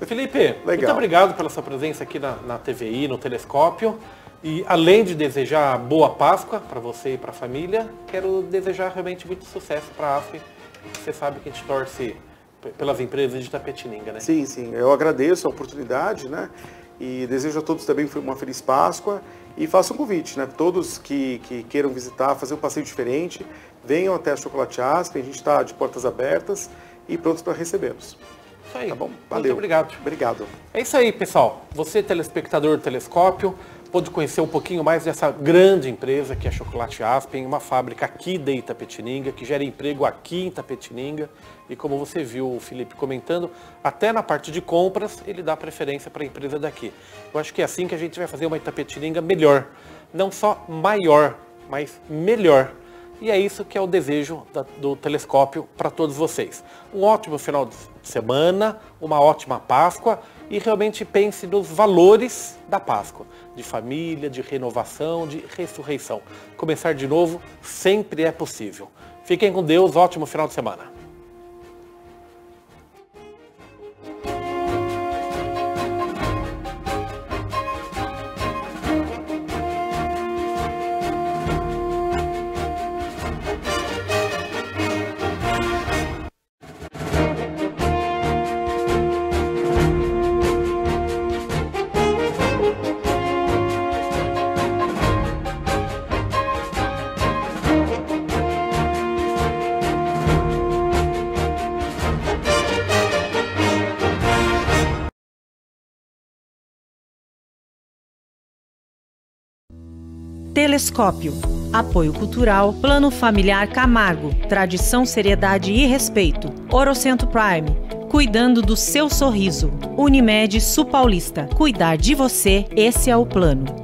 [SPEAKER 2] Felipe, muito obrigado pela sua presença aqui na TVI, no Telescópio. E além de desejar boa Páscoa para você e para a família, quero desejar realmente muito sucesso para a AFRE. Você sabe que a gente torce pelas empresas de Itapetininga, né?
[SPEAKER 6] Sim, eu agradeço a oportunidade, né? E desejo a todos também uma feliz Páscoa. E faço um convite, né? Todos que queiram visitar, fazer um passeio diferente, venham até a Chocolate Aspen, a gente está de portas abertas. e prontos para recebê-los.
[SPEAKER 2] Isso aí.
[SPEAKER 6] Tá bom?
[SPEAKER 2] Valeu.
[SPEAKER 6] Muito
[SPEAKER 2] obrigado.
[SPEAKER 6] Obrigado.
[SPEAKER 2] É isso aí, pessoal. Você, telespectador do Telescópio, pôde conhecer um pouquinho mais dessa grande empresa que é a Chocolate Aspen, uma fábrica aqui de Itapetininga, que gera emprego aqui em Itapetininga. E como você viu o Felipe comentando, até na parte de compras ele dá preferência para a empresa daqui. Eu acho que é assim que a gente vai fazer uma Itapetininga melhor. Não só maior, mas melhor. E é isso que é o desejo do Telescópio para todos vocês. Um ótimo final de semana, uma ótima Páscoa e realmente pense nos valores da Páscoa, de família, de renovação, de ressurreição. Começar de novo sempre é possível. Fiquem com Deus, ótimo final de semana.
[SPEAKER 1] Telescópio. Apoio Cultural, Plano Familiar Camargo, Tradição, Seriedade e Respeito. Orocentro Prime, cuidando do seu sorriso. Unimed Sul Paulista, cuidar de você, esse é o plano.